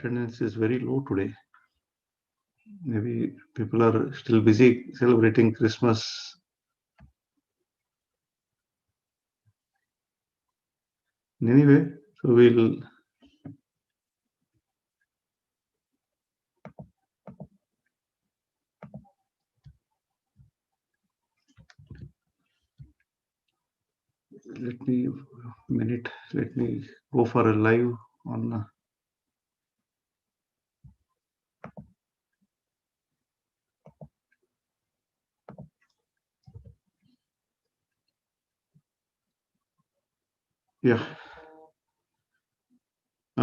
attendance is very low today. Maybe people are still busy celebrating Christmas. Anyway, so we'll let me go for a live on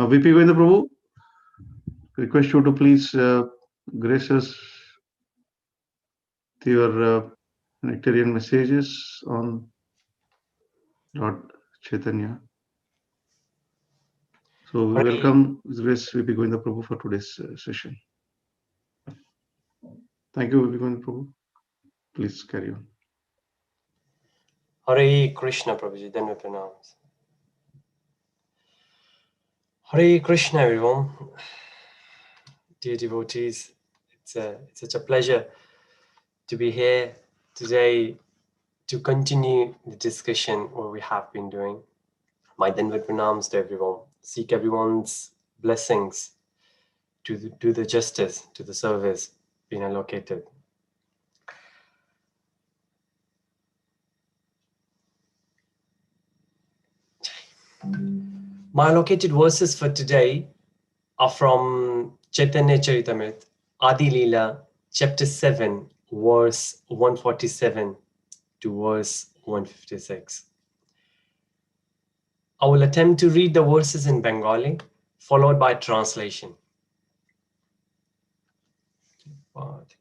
VP Govinda Prabhu, request you to please grace us with your nectarian messages on Lord Chaitanya. So we welcome His Grace VP Govinda Prabhu for today's session. Thank you, VP Govinda Prabhu. Please carry on. Hare Krishna, Prabhuji. Then we pronounce. Hare Krishna, everyone. Dear devotees, it's such a pleasure to be here today to continue the discussion what we have been doing. My Dandavat pranams to everyone. Seek everyone's blessings to do the justice to the service being allocated. My allocated verses for today are from Caitanya Caritamrta Adi lila, chapter 7, verse 147 to verse 156. I will attempt to read the verses in Bengali, followed by translation. Right.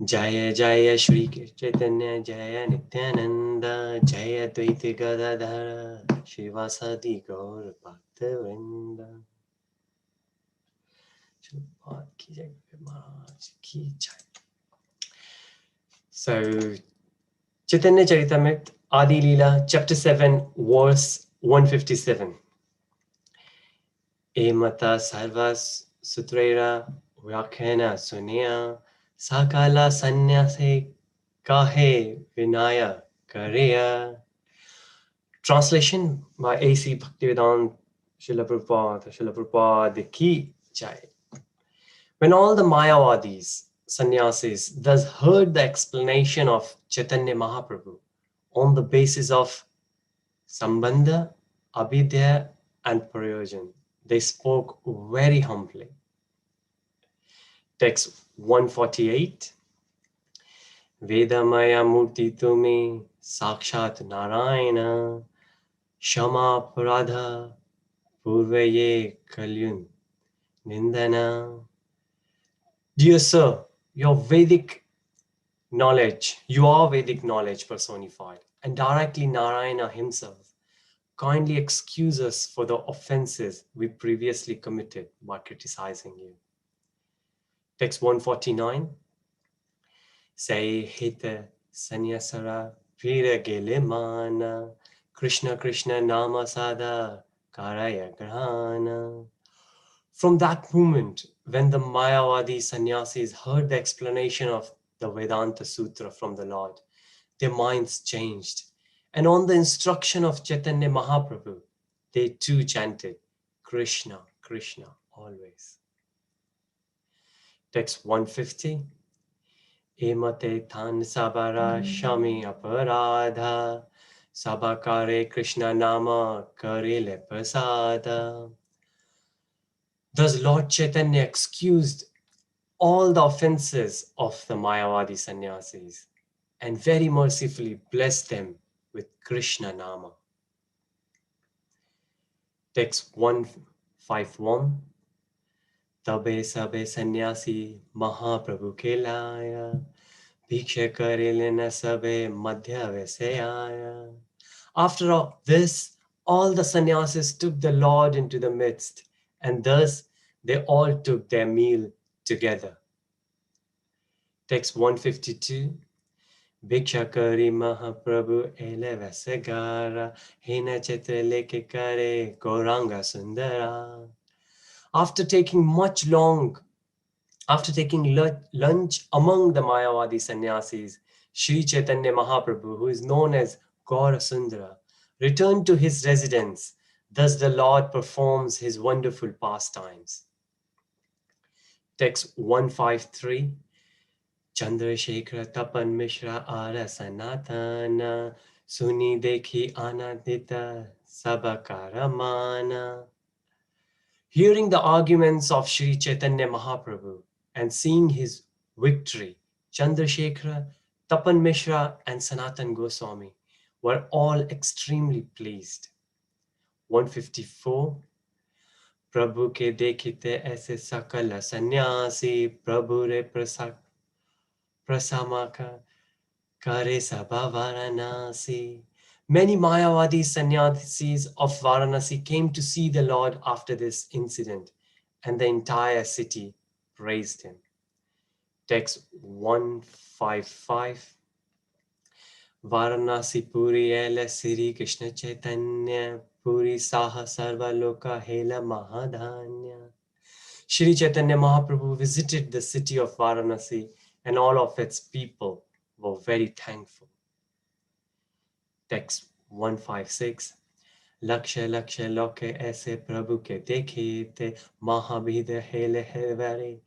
Jaya Jaya Shri Chaitanya Jaya Nityananda Jaya Dvaita Gadadhara Shivasadi Gaur Bhaktivinoda. So, Caitanya Caritamrta Adi lila, chapter 7, verse 157. Emata sarvas sutrera vyakhana sunya sakala sannyase kahe vinaya kareya. Translation by A.C. Bhaktivedanta Srila Prabhupada ki jai. When all the Mayawadis, sannyasis, thus heard the explanation of Chaitanya Mahaprabhu on the basis of Sambandha, Abhidya and Prayojan, they spoke very humbly. Text 148. Vedamaya Murti Tumi Sakshat Narayana Shama Pradha Purvaye Kalyun Nindana. Dear sir, your Vedic knowledge, you are Vedic knowledge personified, and directly Narayana himself kindly excuse us for the offenses we previously committed by criticizing you. Text 149. Say hita sanyasara vira gelimana Krishna Krishna nama sada karaya grahana. From that moment, when the Mayavadi sannyasis heard the explanation of the Vedanta Sutra from the Lord, their minds changed. And on the instruction of Chaitanya Mahaprabhu, they too chanted Krishna, Krishna always. Text 150. Emate tan sabara shami aparadha sabakare Krishna nama karile prasada. Thus Lord Chaitanya excused all the offenses of the Mayavadi sannyasis and very mercifully blessed them with Krishna Nama. Text 151. Tabe sabe sannyasi Mahaprabhu ke laya bhiksha karilena sabe madhya vesayaya. After all this, all the sannyasis took the Lord into the midst, and thus they all took their meal together. Text 152. Bhikshakari Mahaprabhu ele Vasagara Hina Chitra Leke Kare Gauranga Sundara. After taking lunch among the Mayavadi sannyasis, Sri Chaitanya Mahaprabhu, who is known as Gaura Sundara, returned to his residence. Thus the Lord performs his wonderful pastimes. Text 153. Chandrasekhara Tapan Mishra Ara Sanatana Suni Dekhi Anandita Sabakaramana. Hearing the arguments of Sri Chaitanya Mahaprabhu and seeing his victory, Chandrasekhara, Tapan Mishra, and Sanatan Goswami were all extremely pleased. 154. Prabhu ke dekhite aise sakala sannyasi, Prabhu re prasamaka kare sabha Varanasi. Many Mayavadi sannyasis of Varanasi came to see the Lord after this incident, and the entire city praised him. Text 155. Varanasi Puri Ela Siri Krishna Chaitanya Puri Saha Sarva Loka Hela Mahadhanya. Shri Chaitanya Mahaprabhu visited the city of Varanasi, and all of its people were very thankful. Text 156. Laksha laksha loke aise Prabhu ke dekhe te Mahabhida hele hele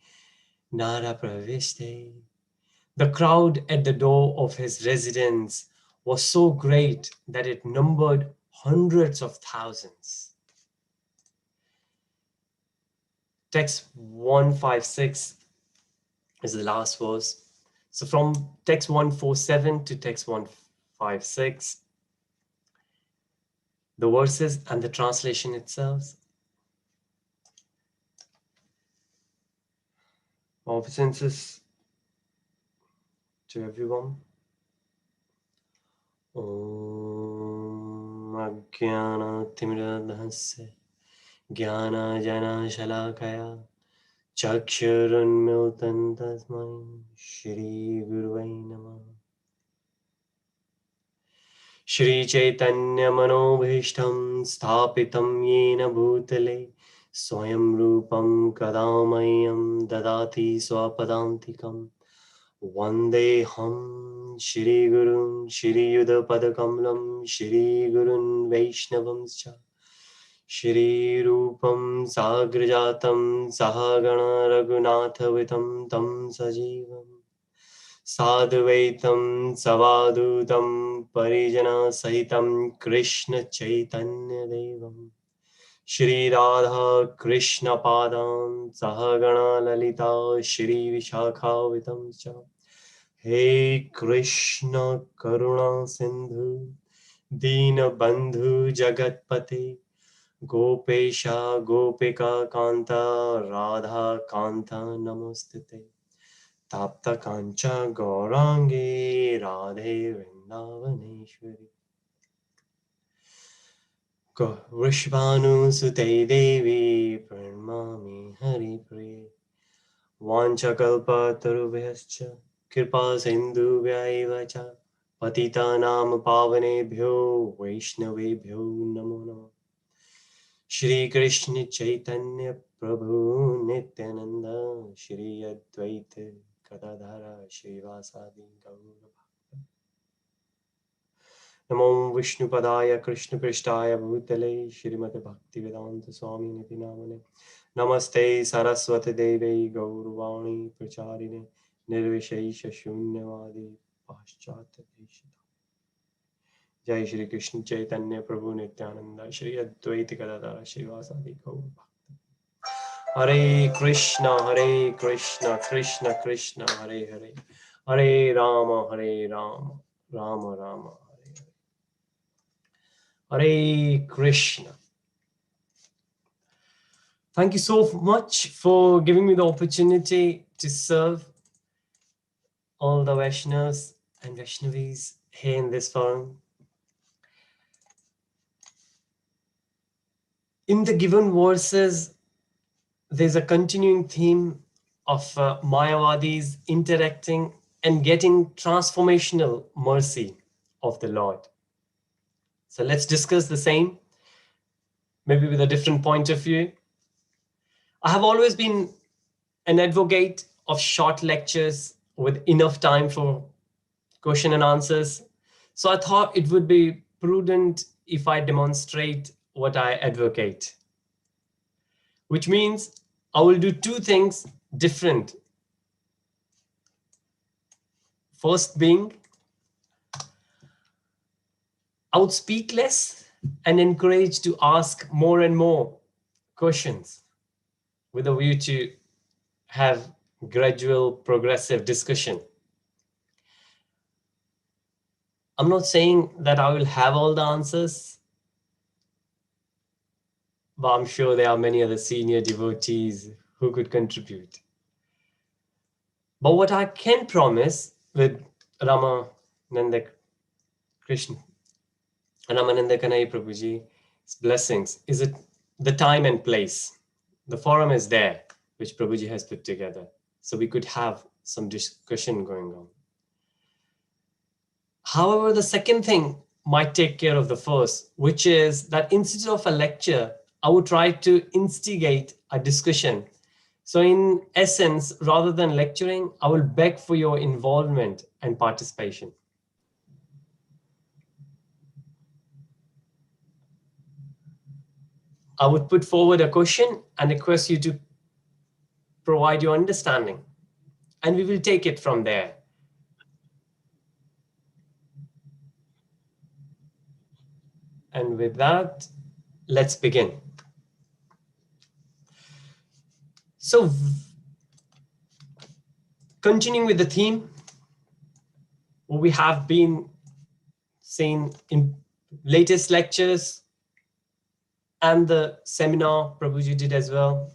Nara pravishte. The crowd at the door of his residence was so great that it numbered hundreds of thousands. Text 156 is the last verse. So from text 147 to text 156, the verses and the translation itself. Obeisances to everyone. Om Ajnana Timradhasya Jnana Jana Shalakaya Chakshurunmiltan Tasmai Shri Guruvai Namah. Shri Chaitanya Manobhishtam Sthapitam Yena Bhutale Swayam Rupam Kadamayam Dadati Swapadantikam Vandeham Shri Gurun Shri Yuddha Padakamalam Shri Gurun Vaishnavamscha Shri Rupam Sagrajatam Sahagana Raghunathavitam Tam Sajivam Sadvaitam Savadutam Parijana Sahitam Krishna Chaitanya Devam Shri Radha Krishna Padam Sahagana Lalita Shri Vishakhavitam Cha Hey Krishna Karuna Sindhu Dina Bandhu Jagatpate Gopesha Gopika Kanta Radha Kanta Namostite Tapta Kancha Gaurangi Radhe Vrindavaneshwari Vrishvanu Sute Devi Pranamami Hari Priya Vanchakalpa Tarubhyascha Kripa Sindhu Vyaivacha Patita Nam Pavanebhyo Vaishnavebhyo Namo Namo Shri Krishna Chaitanya Prabhu Nityananda Shri Advaita Gadadhara Shivasadi Gaura Namo Vishnu Padaya Krishna Prishtaya Bhutale Shrimati Bhakti Vedanta Swami Niti Namane Namaste Saraswati Devi Gaurvani Pracharine Nirvishesha Shunyavadi Paschata Deshita Jai Shri Krishna Chaitanya Prabhu Nityananda Shri Advaita Gadadhara Shivasadi Gaura Hare Krishna, Krishna Krishna, Hare Hare, Hare Rama, Rama Rama, Hare Hare Krishna. Thank you so much for giving me the opportunity to serve all the Vaishnavas and Vaishnavis here in this forum. In the given verses, there's a continuing theme of Mayavadis interacting and getting transformational mercy of the Lord. So let's discuss the same, maybe with a different point of view. I have always been an advocate of short lectures with enough time for question and answers. So I thought it would be prudent if I demonstrate what I advocate, which means I will do two things different. First being, I would speak less and encourage to ask more and more questions with a view to have gradual progressive discussion. I'm not saying that I will have all the answers, but I'm sure there are many other senior devotees who could contribute. But what I can promise with Ramananda Kanai Prabhuji's blessings is it the time and place. The forum is there, which Prabhuji has put together. So we could have some discussion going on. However, the second thing might take care of the first, which is that instead of a lecture, I would try to instigate a discussion. So in essence, rather than lecturing, I will beg for your involvement and participation. I would put forward a question and request you to provide your understanding, and we will take it from there. And with that, let's begin. So, continuing with the theme, what we have been seeing in latest lectures and the seminar Prabhuji did as well.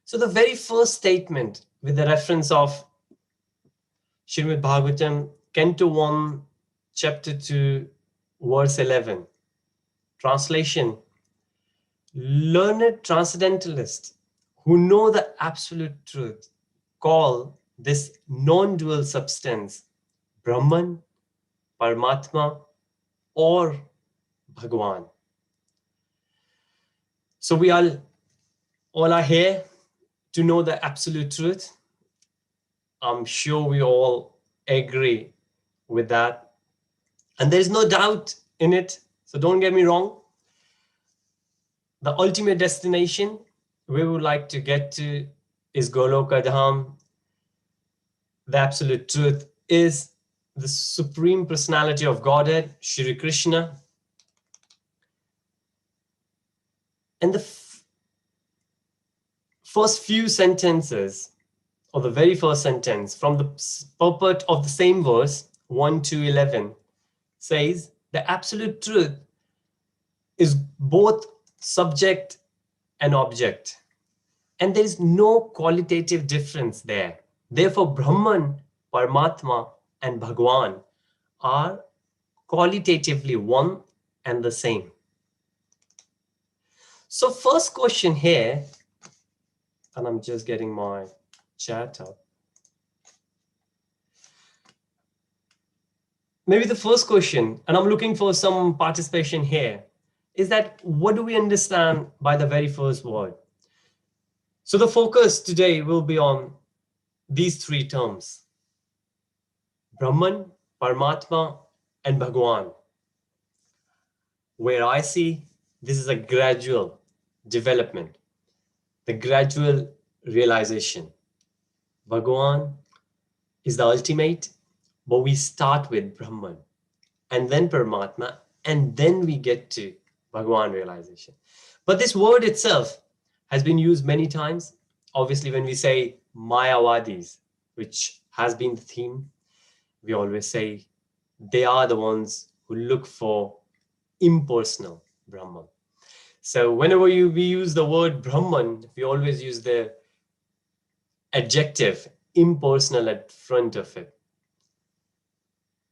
So the very first statement with the reference of Srimad Bhagavatam, Canto 1, Chapter 2, Verse 11. Translation: learned transcendentalists who know the absolute truth call this non-dual substance Brahman, Paramatma, or Bhagwan. So we all are here to know the absolute truth. I'm sure we all agree with that. And there's no doubt in it. So don't get me wrong. The ultimate destination we would like to get to is Goloka Dham. The absolute truth is the Supreme Personality of Godhead, Shri Krishna. And the first few sentences, or the very first sentence from the purport of the same verse, 1 to 11, says the absolute truth is both subject and object. And there is no qualitative difference there. Therefore, Brahman, Paramatma, and Bhagwan are qualitatively one and the same. So first question here, and I'm just getting my chat up. Maybe the first question, and I'm looking for some participation here, is that what do we understand by the very first word? So the focus today will be on these three terms: Brahman, Paramatma, and Bhagwan. Where I see this is a gradual development, the gradual realization. Bhagwan is the ultimate, but we start with Brahman and then Paramatma, and then we get to Bhagwan realization. But this word itself has been used many times. Obviously, when we say Mayavadis, which has been the theme, we always say they are the ones who look for impersonal Brahman. So whenever we use the word Brahman, we always use the adjective impersonal at front of it.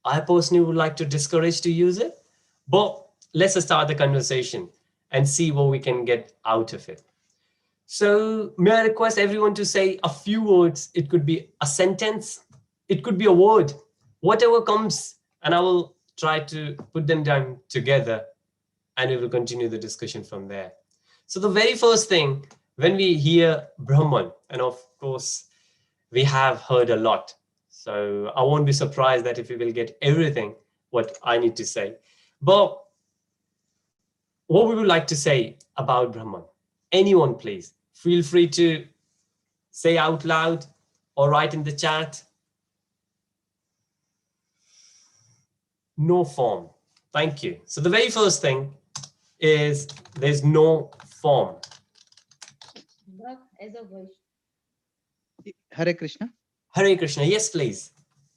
I personally would like to discourage to use it, but let's start the conversation and see what we can get out of it. So may I request everyone to say a few words? It could be a sentence, it could be a word, whatever comes, and I will try to put them down together and we will continue the discussion from there. So the very first thing, when we hear Brahman, and of course, we have heard a lot. So I won't be surprised that if we will get everything what I need to say. But what we would like to say about Brahman, anyone please, feel free to say out loud or write in the chat. No form. Thank you. So the very first thing is there's no form. As a voice. Hare Krishna. Hare Krishna. Yes, please.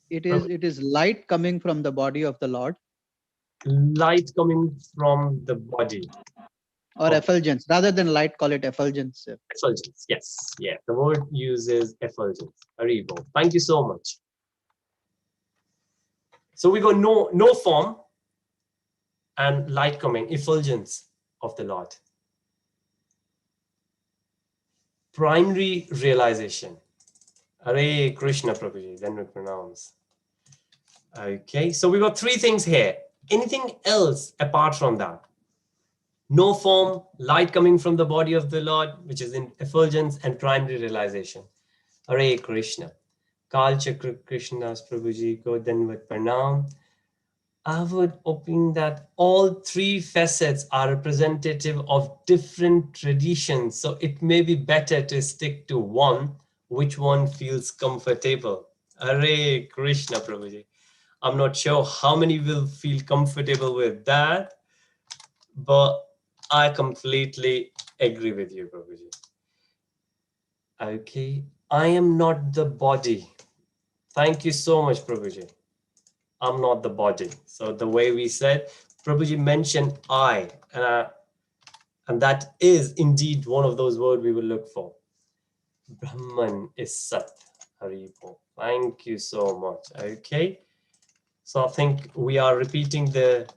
It is light coming from the body of the Lord. Light coming from the body. Or effulgence. Rather than light, call it effulgence. Effulgence. Yes. Yeah. The word uses effulgence. Haribo. Thank you so much. So we got no form and light coming, effulgence of the Lord. Primary realization. Hare Krishna Prabhuji, then we pronounce. Okay, so we got three things here. Anything else apart from that? No form, light coming from the body of the Lord, which is in effulgence, and primary realization. Hare Krishna. Kal Chakra Krishna's Prabhuji, go then with pranam. I would opine that all three facets are representative of different traditions. So it may be better to stick to one, which one feels comfortable. Hare Krishna, Prabhuji. I'm not sure how many will feel comfortable with that, but I completely agree with you, Prabhuji. Okay, I am not the body. Thank you so much, Prabhuji. I'm not the body. So the way we said, Prabhuji mentioned I, and that is indeed one of those words we will look for. Brahman is Sat. Haribo. Thank you so much. Okay. So I think we are repeating the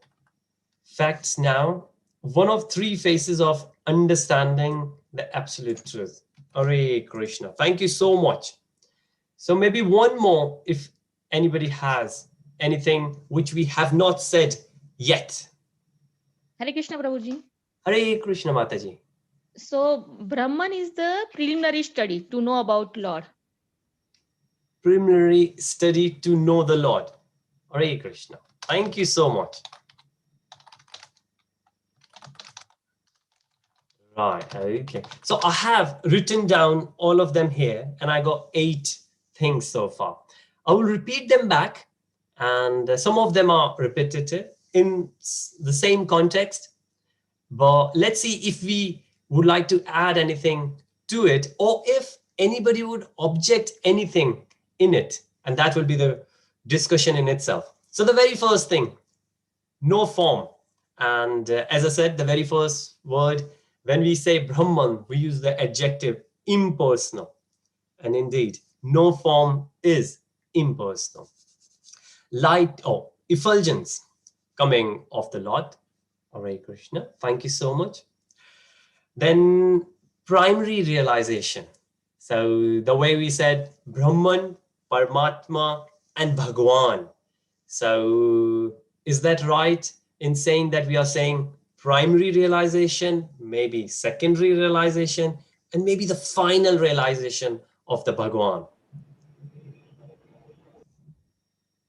facts now. One of three phases of understanding the absolute truth. Hare Krishna. Thank you so much. So maybe one more if anybody has anything which we have not said yet. Hare Krishna Prabhuji. Hare Krishna Mataji. So Brahman is the preliminary study to know about Lord. Preliminary study to know the Lord. Hare Krishna. Thank you so much. Right, okay. So I have written down all of them here and I got 8 things so far. I will repeat them back and some of them are repetitive in the same context, but let's see if we would like to add anything to it or if anybody would object anything in it, and that will be the discussion in itself. So the very first thing, no form. And as I said, the very first word, when we say Brahman, we use the adjective impersonal. And indeed, no form is impersonal. Light or effulgence coming of the Lord. Hare Krishna. Thank you so much. Then primary realization. So the way we said Brahman, Paramatma, and Bhagwan. So is that right in saying that we are saying primary realization, maybe secondary realization, and maybe the final realization of the Bhagwan?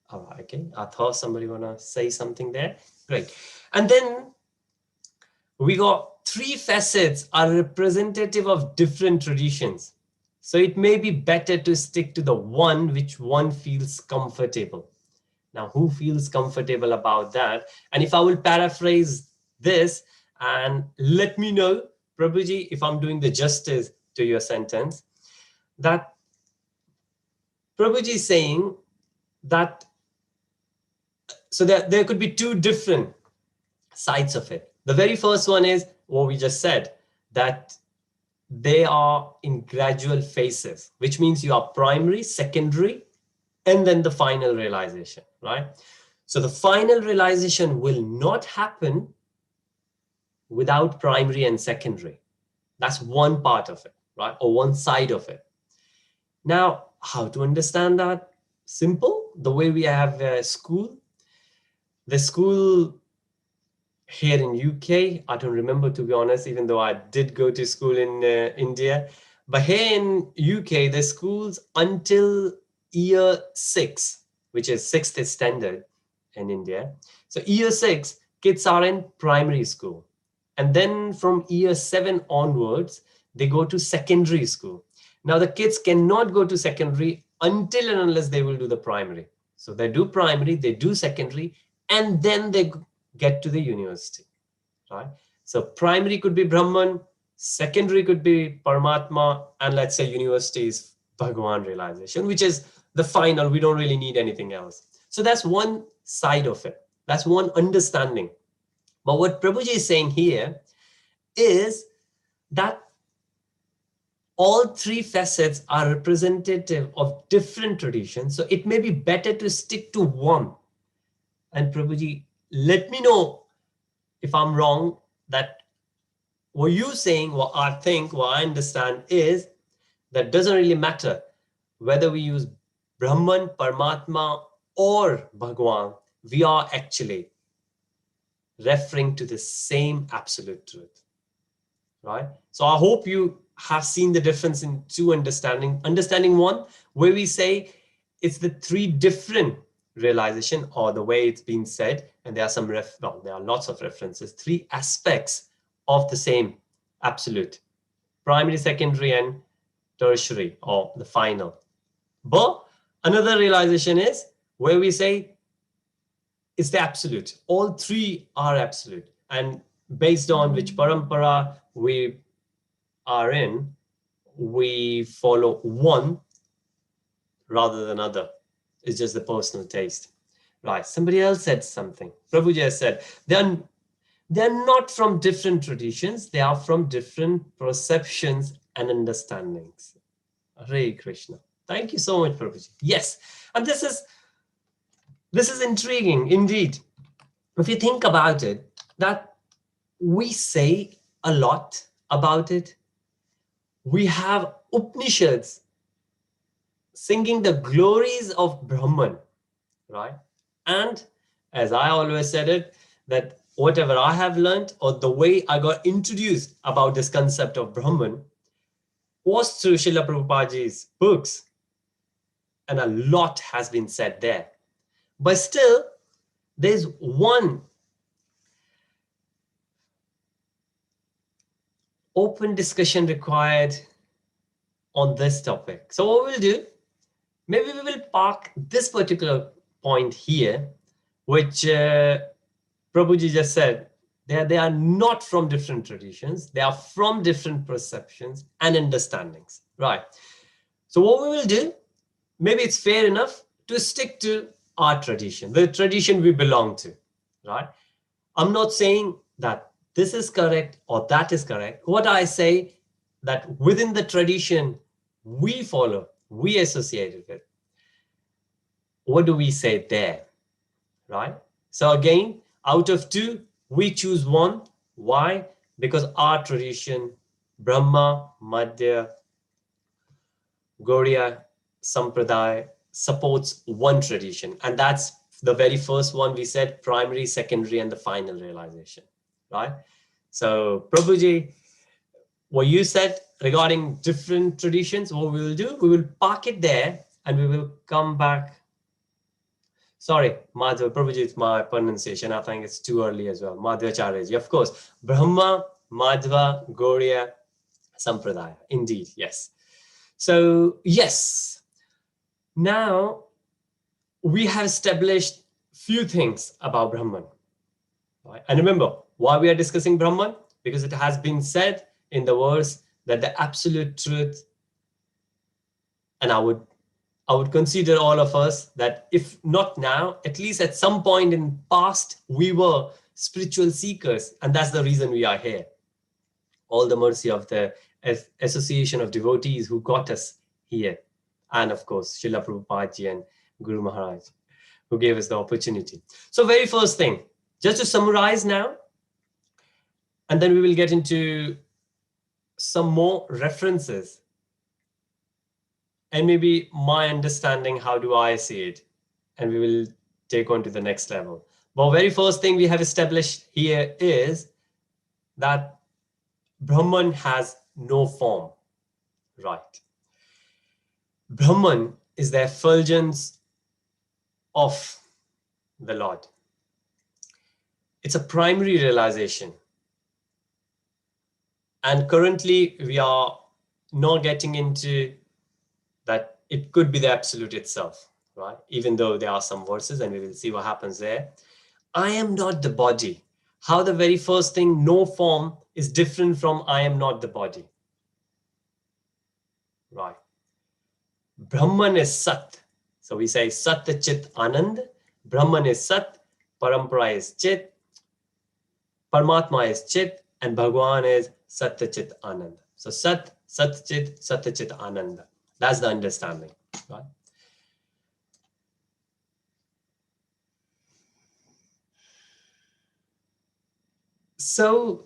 All right, okay. I thought somebody wanna say something there. Great. And then we got 3 facets are representative of different traditions. So it may be better to stick to the one which one feels comfortable. Now, who feels comfortable about that? And if I will paraphrase this and let me know, Prabhuji, if I'm doing the justice to your sentence, that Prabhuji is saying that, so there could be 2 different sides of it. The very first one is what we just said, that they are in gradual phases, which means you are primary, secondary, and then the final realization, right? So the final realization will not happen without primary and secondary. That's one part of it, right? Or one side of it. Now, how to understand that? simple. The way we have a school, the school here in UK, I don't remember, to be honest, even though I did go to school in India. But here in UK, the schools until year 6, which is 6th standard in India. So year 6, kids are in primary school. And then from year 7 onwards, they go to secondary school. Now the kids cannot go to secondary until and unless they will do the primary. So they do primary, they do secondary, and then they get to the university, right? So primary could be Brahman, secondary could be Paramatma, and let's say university is Bhagwan realization, which is the final. We don't really need anything else. So that's one side of it. That's one understanding. But what Prabhuji is saying here is that all three facets are representative of different traditions. So it may be better to stick to one. And Prabhuji, let me know if I'm wrong, that what you're saying, what I think, what I understand is that doesn't really matter whether we use Brahman, Paramatma, or Bhagwan, we are actually referring to the same absolute truth, right? So I hope you have seen the difference in two understanding. Understanding one, where we say it's the three different realization, or the way it's been said, and there are some there are lots of references, three aspects of the same absolute: primary, secondary, and tertiary, or the final. But another realization is where we say it's the absolute. All three are absolute, and based on which parampara we are in, we follow one rather than other. It's just the personal taste. Right, somebody else said something. Prabhuji has said, they're not from different traditions, they are from different perceptions and understandings. Hare Krishna. Thank you so much, Prabhuji. Yes, and this is intriguing indeed. If you think about it, that we say a lot about it. We have Upanishads singing the glories of Brahman, right? And as I always said it, that whatever I have learned, or the way I got introduced about this concept of Brahman, was through Srila Prabhupadaji's books. And a lot has been said there. But still, there's one open discussion required on this topic. So what we'll do, maybe we will park this particular point here, which Prabhuji just said, they are not from different traditions, they are from different perceptions and understandings, right? So what we will do, maybe it's fair enough to stick to our tradition, the tradition we belong to, right? I'm not saying that this is correct or that is correct. What I say, that within the tradition we follow, we associate with, what do we say there, right? So again, out of two, we choose one. Why? Because our tradition, Brahma, Madhya, Gauriya, Sampradaya, supports one tradition. And that's the very first one we said, primary, secondary, and the final realization, right? So Prabhuji, what you said regarding different traditions, what we will do, we will park it there and we will come back. Sorry, Madhva, Prabhuji, it's my pronunciation. I think it's too early as well. Madhvacharyaji, of course. Brahma, Madhva, Gauriya, Sampradaya. Indeed, yes. So, yes. Now, we have established few things about Brahman. Right? And remember, why we are discussing Brahman? Because it has been said in the verse that the absolute truth, and I would consider all of us that if not now, at least at some point in past, we were spiritual seekers, and that's the reason we are here. All the mercy of the association of devotees who got us here. And of course, Srila Prabhupada and Guru Maharaj, who gave us the opportunity. So very first thing, just to summarize now, and then we will get into some more references and maybe my understanding, how do I see it? And we will take on to the next level. But very first thing we have established here is that Brahman has no form, right? Brahman is the effulgence of the Lord. It's a primary realization. And currently we are not getting into that it could be the absolute itself, right? Even though there are some verses and we will see what happens there. I am not the body. How the very first thing, no form, is different from I am not the body, right? Brahman is Sat. So we say Sat Chit Anand. Brahman is Sat. Parampara is Chit. Paramatma is Chit. And Bhagwan is Sat Chit Anand. So Sat, Sat Chit, Sat Chit Anand. That's the understanding, right? So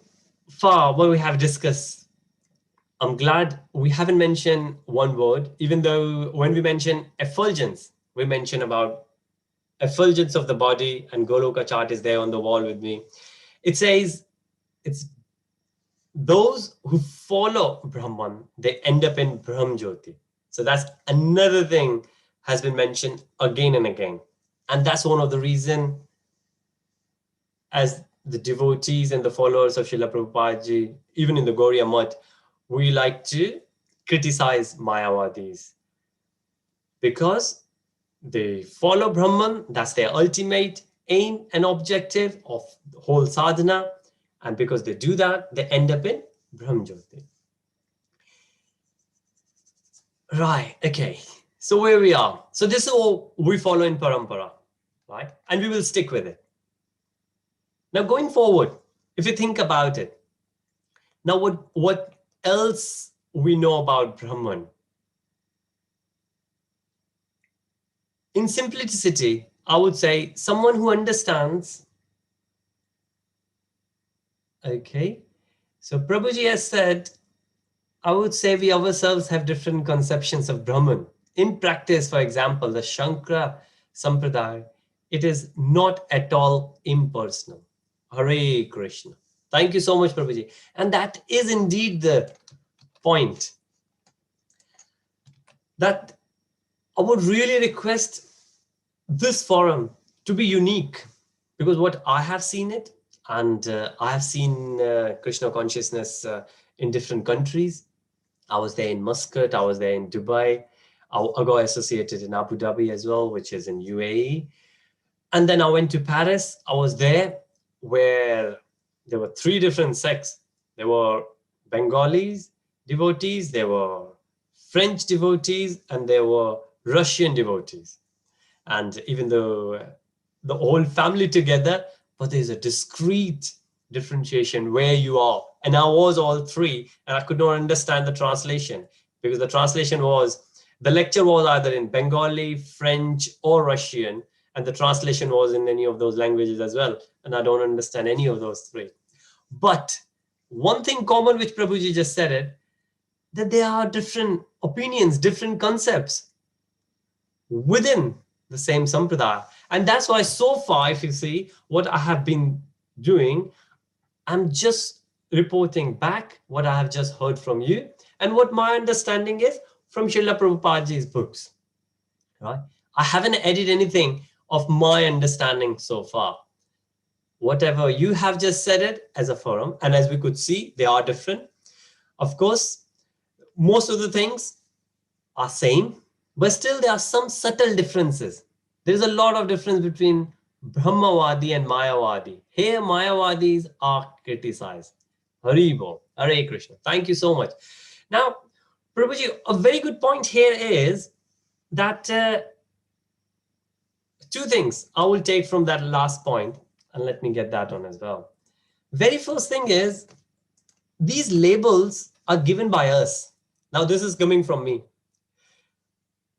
far, what we have discussed, I'm glad we haven't mentioned one word, even though when we mention effulgence, we mention about effulgence of the body, and Goloka chart is there on the wall with me. It says it's those who follow Brahman, they end up in Brahm Jyoti. So that's another thing has been mentioned again and again. And that's one of the reasons, as the devotees and the followers of Srila Prabhupada Ji, even in the Gauriya Math, we like to criticize Mayavadis because they follow Brahman. That's their ultimate aim and objective of the whole sadhana. And because they do that, they end up in Brahm Jyoti. Right, okay. So where we are. So this is what we follow in Parampara, right? And we will stick with it. Now going forward, if you think about it, now what else we know about Brahman? In simplicity, I would say someone who understands. Okay, so Prabhuji has said, I would say we ourselves have different conceptions of Brahman. In practice, for example, the Shankara Sampradaya, it is not at all impersonal. Hare Krishna. Thank you so much, Prabhuji. And that is indeed the point. That I would really request this forum to be unique, because what I have seen it, and I have seen Krishna consciousness in different countries. I was there in Muscat, I was there in Dubai, I got associated in Abu Dhabi as well, which is in UAE. And then I went to Paris. I was there where there were 3 different sects. There were Bengalis devotees, there were French devotees, and there were Russian devotees. And even though the whole family together, but there's a discrete differentiation where you are. And I was all 3, and I could not understand the translation, because the translation was, the lecture was either in Bengali, French, or Russian, and the translation was in any of those languages as well. And I don't understand any of those 3. But one thing common, which Prabhuji just said it, that there are different opinions, different concepts within the same sampradaya. And that's why so far, if you see what I have been doing, I'm just reporting back what I have just heard from you and what my understanding is from Srila Prabhupada's books. Right? I haven't added anything of my understanding so far. Whatever you have just said it as a forum, and as we could see, they are different. Of course, most of the things are same, but still there are some subtle differences. There's a lot of difference between Brahmavadi and Mayavadi. Here, Mayavadis are criticized. Hari Bol, Hare Krishna. Thank you so much. Now, Prabhuji, a very good point here is that 2 things I will take from that last point, and let me get that on as well. Very first thing is, these labels are given by us. Now, this is coming from me.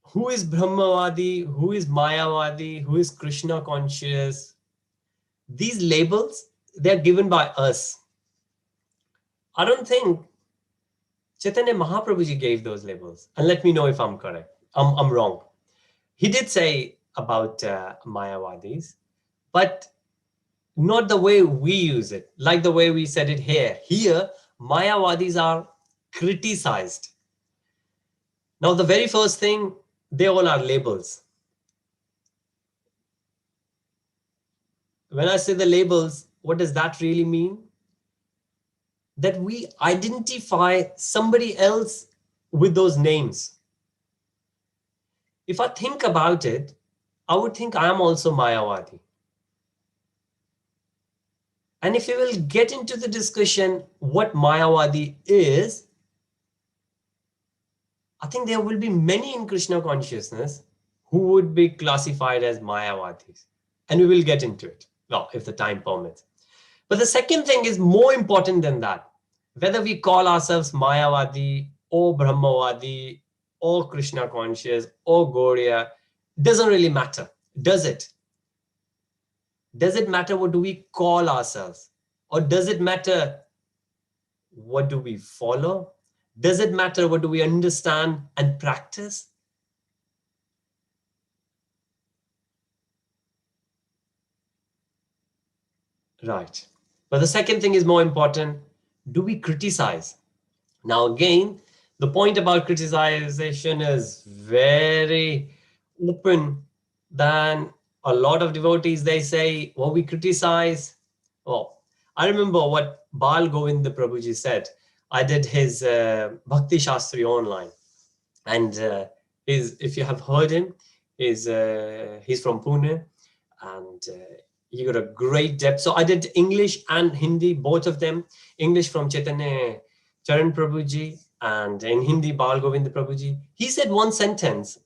Who is Brahmavadi? Who is Mayavadi? Who is Krishna conscious? These labels, they're given by us. I don't think Chaitanya Mahaprabhuji gave those labels. And let me know if I'm correct. I'm wrong. He did say about Mayavadis, but not the way we use it, like the way we said it here. Here, Mayavadis are criticized. Now, the very first thing, they all are labels. When I say the labels, what does that really mean? That we identify somebody else with those names. If I think about it, I would think I am also Mayavadi. And if we will get into the discussion what Mayavadi is, I think there will be many in Krishna consciousness who would be classified as Mayavadis. And we will get into it, well, if the time permits. But the second thing is more important than that. Whether we call ourselves Mayavadi or Brahmavadi or Krishna conscious or Gauriya, doesn't really matter, does it? Does it matter what do we call ourselves? Or does it matter what do we follow? Does it matter what do we understand and practice? Right. But the second thing is more important. Do we criticize? Now, again, the point about criticization is very open. Than a lot of devotees, they say, well, we criticize. Well, I remember what Bal Govinda Prabhuji said. I did his Bhakti Shastri online. And if you have heard him, he's from Pune. And he got a great depth. So I did English and Hindi, both of them. English from Caitanya Caritamrta Prabhuji and in Hindi, Bal Govinda Prabhuji. He said one sentence,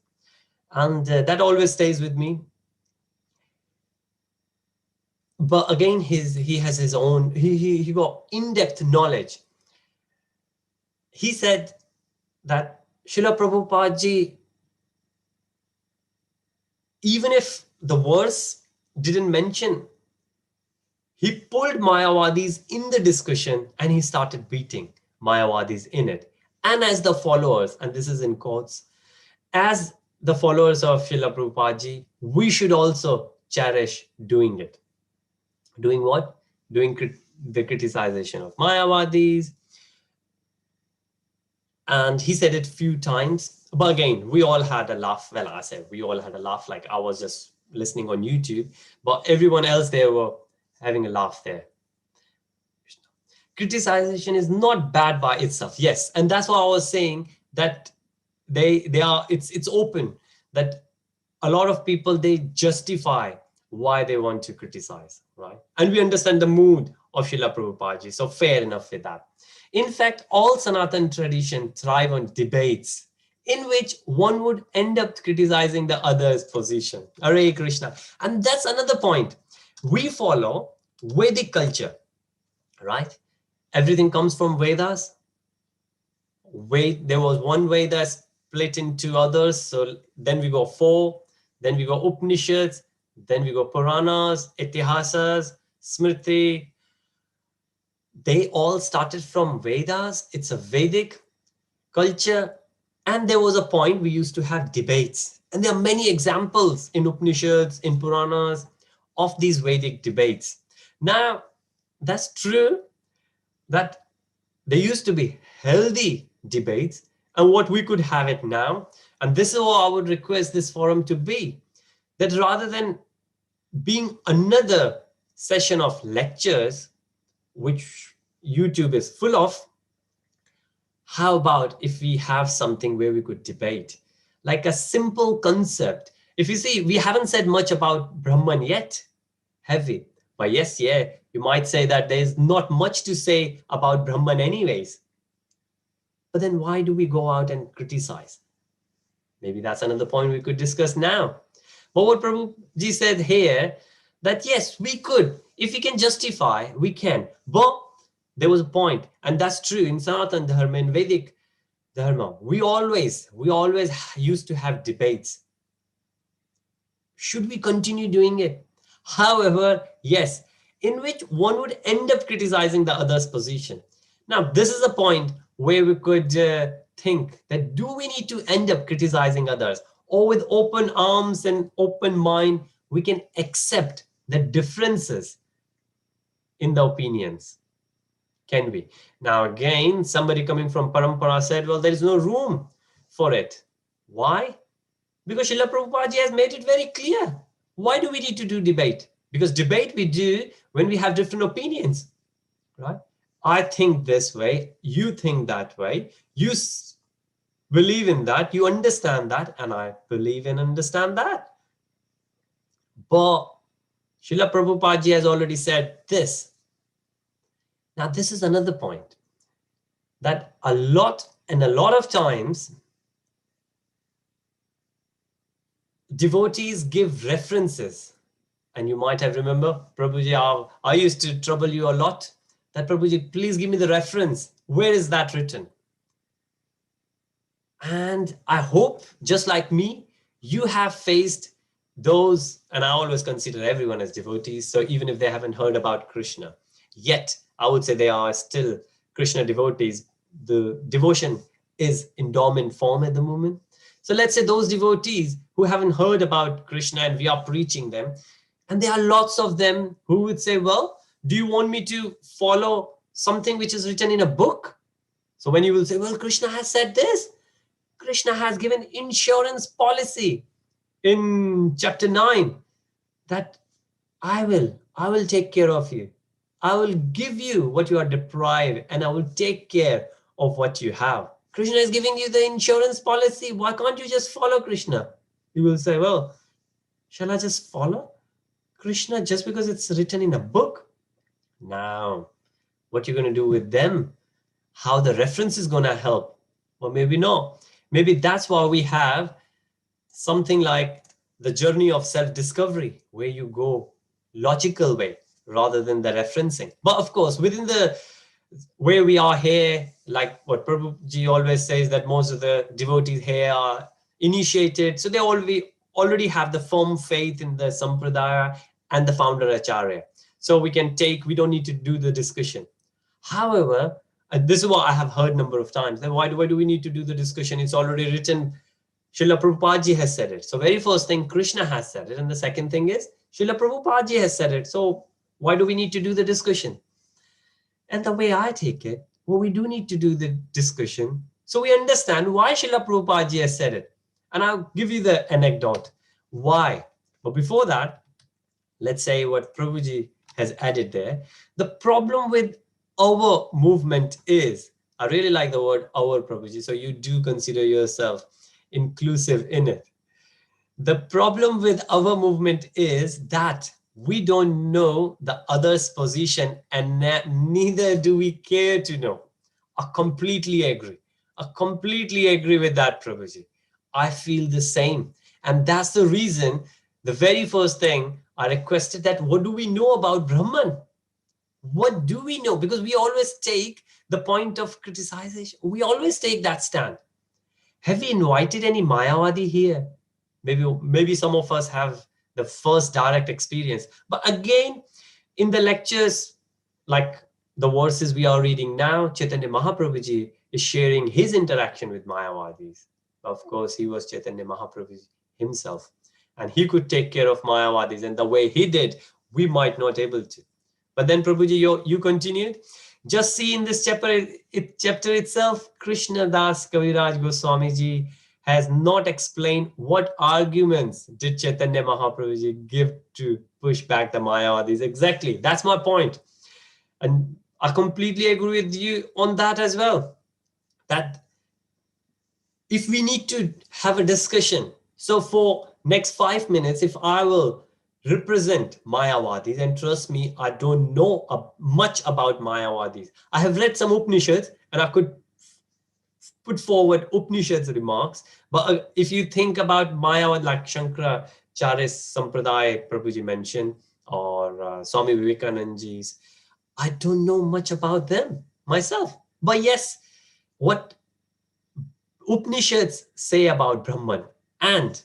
and that always stays with me. But again, he has his own, he got in-depth knowledge. He said that Srila Prabhupada ji, even if the verse didn't mention, he pulled Mayavadis in the discussion and he started beating Mayavadis in it. And as the followers, and this is in quotes, as the followers of Srila Prabhupada ji, we should also cherish doing it. Doing what? Doing the criticization of Mayavadis. And he said it a few times. But again, we all had a laugh. Well, I said we all had a laugh, like I was just listening on YouTube. But everyone else there were having a laugh there. Criticization is not bad by itself. Yes. And that's why I was saying that it's open, that a lot of people, they justify why they want to criticize, right? And we understand the mood of Srila Prabhupada ji, so fair enough with that. In fact, all Sanatan tradition thrive on debates in which one would end up criticizing the other's position. Hare Krishna. And that's another point. We follow Vedic culture, right? Everything comes from Vedas. There was one Veda split into others. So then we go 4, then we go Upanishads, then we go Puranas, Itihasas, Smriti. They all started from Vedas. It's a Vedic culture. And there was a point we used to have debates. And there are many examples in Upanishads, in Puranas, of these Vedic debates. Now, that's true that there used to be healthy debates and what we could have it now. And this is what I would request this forum to be, that rather than being another session of lectures, which YouTube is full of, how about if we have something where we could debate, like a simple concept? If you see, we haven't said much about Brahman yet, have we? But yes, yeah, you might say that there's not much to say about Brahman anyways. But then why do we go out and criticize? Maybe that's another point we could discuss now. But what Prabhuji said here, that yes, we could. If we can justify, we can. But there was a point, and that's true in Sanatan Dharma, in Vedic Dharma. We always used to have debates. Should we continue doing it? However, yes, in which one would end up criticizing the other's position. Now, this is a point where we could think that do we need to end up criticizing others, or with open arms and open mind, we can accept the differences in the opinions? Can we? Now again, somebody coming from Parampara said, well, there is no room for it. Why? Because Srila Prabhupada has made it very clear. Why do we need to do debate? Because debate we do when we have different opinions, right? I think this way, you think that way, you believe in that, you understand that, and I believe and understand that. But Srila Prabhupada has already said this. Now, this is another point, that a lot of times, devotees give references. And you might have remembered, Prabhuji, I used to trouble you a lot, that Prabhuji, please give me the reference. Where is that written? And I hope, just like me, you have faced those, and I always consider everyone as devotees, so even if they haven't heard about Krishna, yet I would say they are still Krishna devotees. The devotion is in dormant form at the moment. So let's say those devotees who haven't heard about Krishna and we are preaching them, and there are lots of them who would say, well, do you want me to follow something which is written in a book? So when you will say, well, Krishna has said this, Krishna has given insurance policy in chapter 9 that I will take care of you. I will give you what you are deprived, and I will take care of what you have. Krishna is giving you the insurance policy. Why can't you just follow Krishna? You will say, well, shall I just follow Krishna just because it's written in a book? Now, what you're going to do with them, how the reference is going to help, or maybe no. Maybe that's why we have something like the journey of self-discovery, where you go logical way rather than the referencing. But of course, within the where we are here, like what Prabhuji always says, that most of the devotees here are initiated, so they already have the firm faith in the Sampradaya and the founder Acharya. So we don't need to do the discussion. However, and this is what I have heard number of times, then why do we need to do the discussion? It's already written. Srila Prabhupada has said it. So very first thing, Krishna has said it. And the second thing is, Srila Prabhupada has said it. So why do we need to do the discussion? And the way I take it, well, we do need to do the discussion so we understand why Srila Prabhupada has said it. And I'll give you the anecdote. Why? But before that, let's say what Prabhuji has added there. The problem with our movement is, I really like the word our, Prabhuji, so you do consider yourself inclusive in it. The problem with our movement is that we don't know the other's position, and neither do we care to know. I completely agree. I completely agree with that, Prabhuji. I feel the same. And that's the reason, the very first thing I requested, that what do we know about Brahman? What do we know? Because we always take the point of criticization. We always take that stand. Have we invited any Mayavadi here? Maybe some of us have the first direct experience. But again, in the lectures, like the verses we are reading now, Chaitanya Mahaprabhuji is sharing his interaction with Mayavadis. Of course, he was Chaitanya Mahaprabhu himself, and he could take care of Mayavadis, and the way he did, we might not able to. But then Prabhuji, you continued. Just see in this chapter itself, Krishna Das Kaviraj Goswamiji has not explained what arguments did Chaitanya Mahaprabhuji give to push back the Mayavadis. Exactly, that's my point. And I completely agree with you on that as well. That if we need to have a discussion, so for next 5 minutes, if I will represent Mayavadis, and trust me, I don't know much about Mayavadis. I have read some Upanishads and I could put forward Upanishads remarks, but if you think about Mayavad, like Shankaracharya Sampradaya Prabhuji mentioned, or Swami Vivekanandaji's, I don't know much about them myself. But yes, what Upanishads say about Brahman. And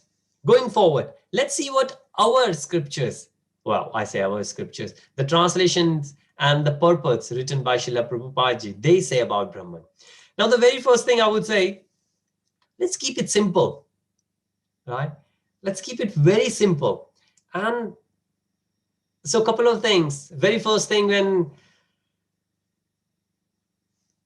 going forward, let's see what our scriptures, well, I say our scriptures, the translations and the purports written by Srila Prabhupada, they say about Brahman. Now, the very first thing I would say, let's keep it simple, right? Let's keep it very simple. And so a couple of things. Very first thing, when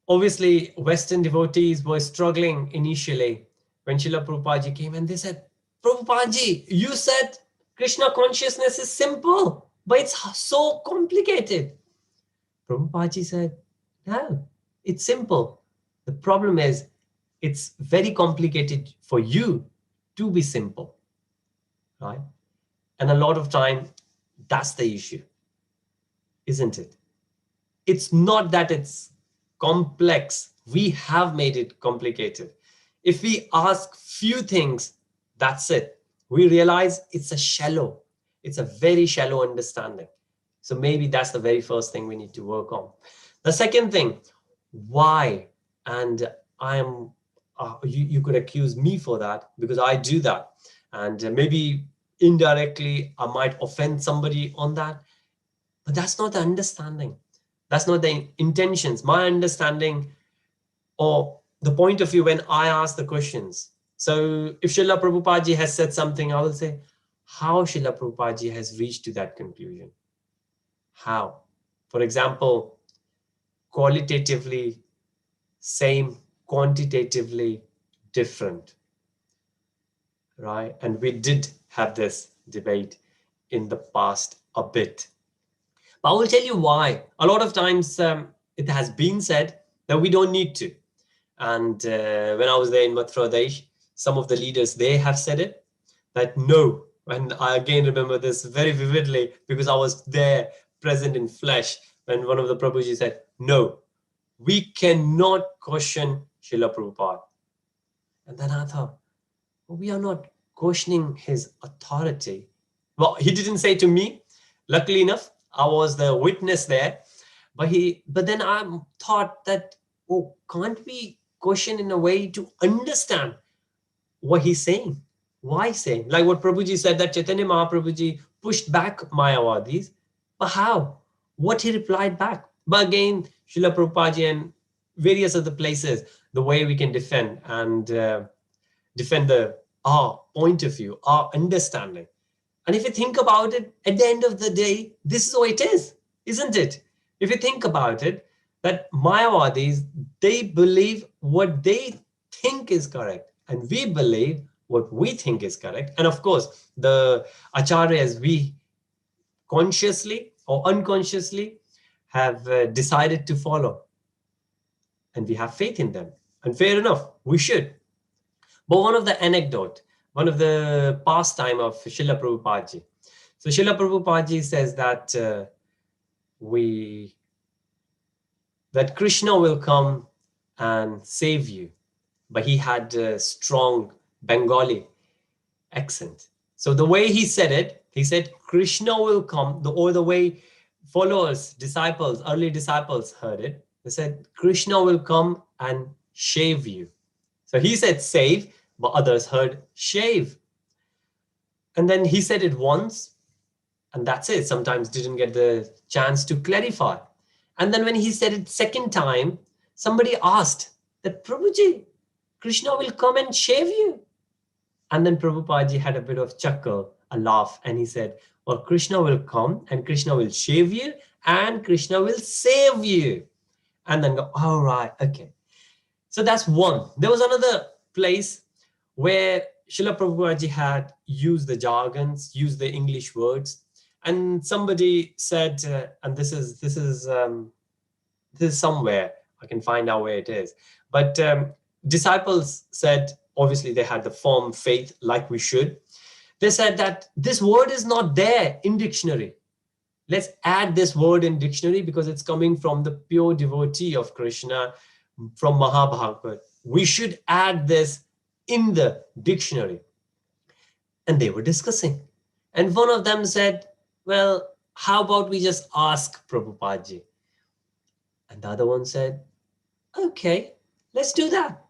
obviously Western devotees were struggling initially, when Srila Prabhupada came and they said, Prabhupada, you said Krishna consciousness is simple, but it's so complicated. Prabhupada said, no, it's simple. The problem is it's very complicated for you to be simple, right? And a lot of time, that's the issue, isn't it? It's not that it's complex. We have made it complicated. If we ask few things, that's it. We realize it's a very shallow understanding. So maybe that's the very first thing we need to work on. The second thing, why? And you could accuse me for that because I do that. And maybe indirectly, I might offend somebody on that. But that's not the understanding. That's not the intentions. My understanding or the point of view when I ask the questions. So if Srila Prabhupada has said something, I will say, how Srila Prabhupada has reached to that conclusion? How? For example, qualitatively same, quantitatively different, right? And we did have this debate in the past a bit. But I will tell you why. A lot of times it has been said that we don't need to. And when I was there in Madhya Pradesh, some of the leaders, they have said it, that no. And I again remember this very vividly because I was there present in flesh when one of the Prabhuji said, no, we cannot question Srila Prabhupada. And then I thought, well, we are not questioning his authority. Well, he didn't say to me. Luckily enough, I was the witness there. But then I thought that, oh, can't we question in a way to understand what he's saying? Why saying? Like what Prabhuji said, that Chaitanya Mahaprabhuji pushed back Mayavadis. But how? What he replied back? But again, Srila Prabhupada and various other places, the way we can defend and defend our point of view, our understanding. And if you think about it, at the end of the day, this is how it is, isn't it? If you think about it, that Mayavadis, they believe what they think is correct, and we believe what we think is correct. And of course, the acharyas, we consciously or unconsciously have decided to follow. And we have faith in them. And fair enough, we should. But one of the anecdote, one of the pastime of Srila Prabhupada. So Srila Prabhupada says that that Krishna will come and save you. But he had a strong Bengali accent. So the way he said it, he said, Krishna will come, or the way followers, disciples, early disciples heard it, they said, Krishna will come and shave you. So he said save, but others heard shave. And then he said it once, and that's it. Sometimes didn't get the chance to clarify. And then when he said it second time, somebody asked that, Prabhuji, Krishna will come and shave you. And then Prabhupada had a bit of chuckle, a laugh, and he said, well, Krishna will come and Krishna will shave you and Krishna will save you. And then go, all right, okay. So that's one. There was another place where Srila Prabhupada had used the jargons, used the English words, and somebody said, and this is somewhere, I can find out where it is. But disciples said, obviously they had the firm faith like we should. They said that this word is not there in dictionary. Let's add this word in dictionary because it's coming from the pure devotee of Krishna from Mahabharata. We should add this in the dictionary. And they were discussing. And one of them said, well, how about we just ask Prabhupada? And the other one said, okay, let's do that.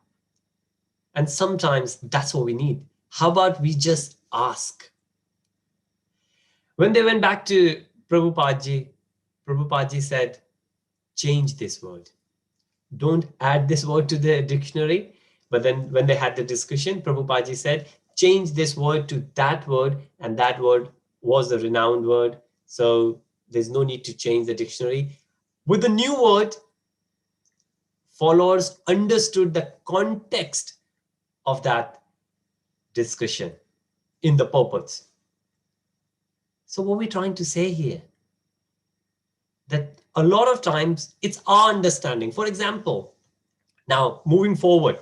And sometimes that's what we need. How about we just ask? When they went back to Prabhupada, Prabhupada said, change this word. don't add this word to the dictionary. But then when they had the discussion, Prabhupada ji said, change this word to that word, and that word was the renowned word. So there's no need to change the dictionary. With the new word, followers understood the context of that discussion in the purports. So what we're trying to say here, that a lot of times it's our understanding. For example, now moving forward,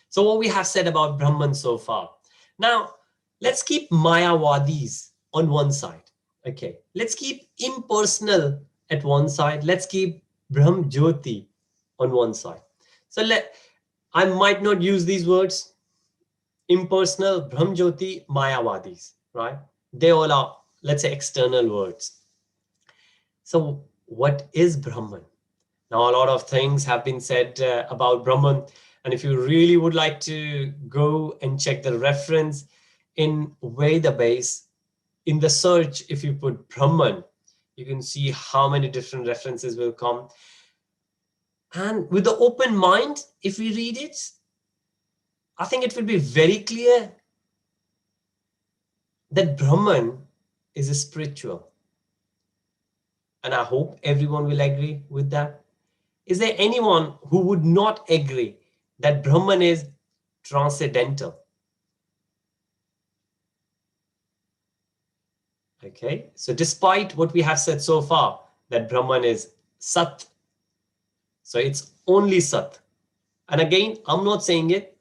so what we have said about Brahman so far. Now, let's keep Mayawadis on one side. Okay, let's keep impersonal at one side. Let's keep Brahm Jyoti on one side. So I might not use these words, impersonal, Brahm Jyoti, Mayawadis, right? They all are, let's say, external words. So what is Brahman? Now, a lot of things have been said about Brahman. And if you really would like to go and check the reference in Veda base, in the search, if you put Brahman, you can see how many different references will come. And with the open mind, if we read it, I think it will be very clear that Brahman is a spiritual. And I hope everyone will agree with that. Is there anyone who would not agree that Brahman is transcendental? Okay, so despite what we have said so far, that Brahman is Sat, so it's only Sat. And again, I'm not saying it.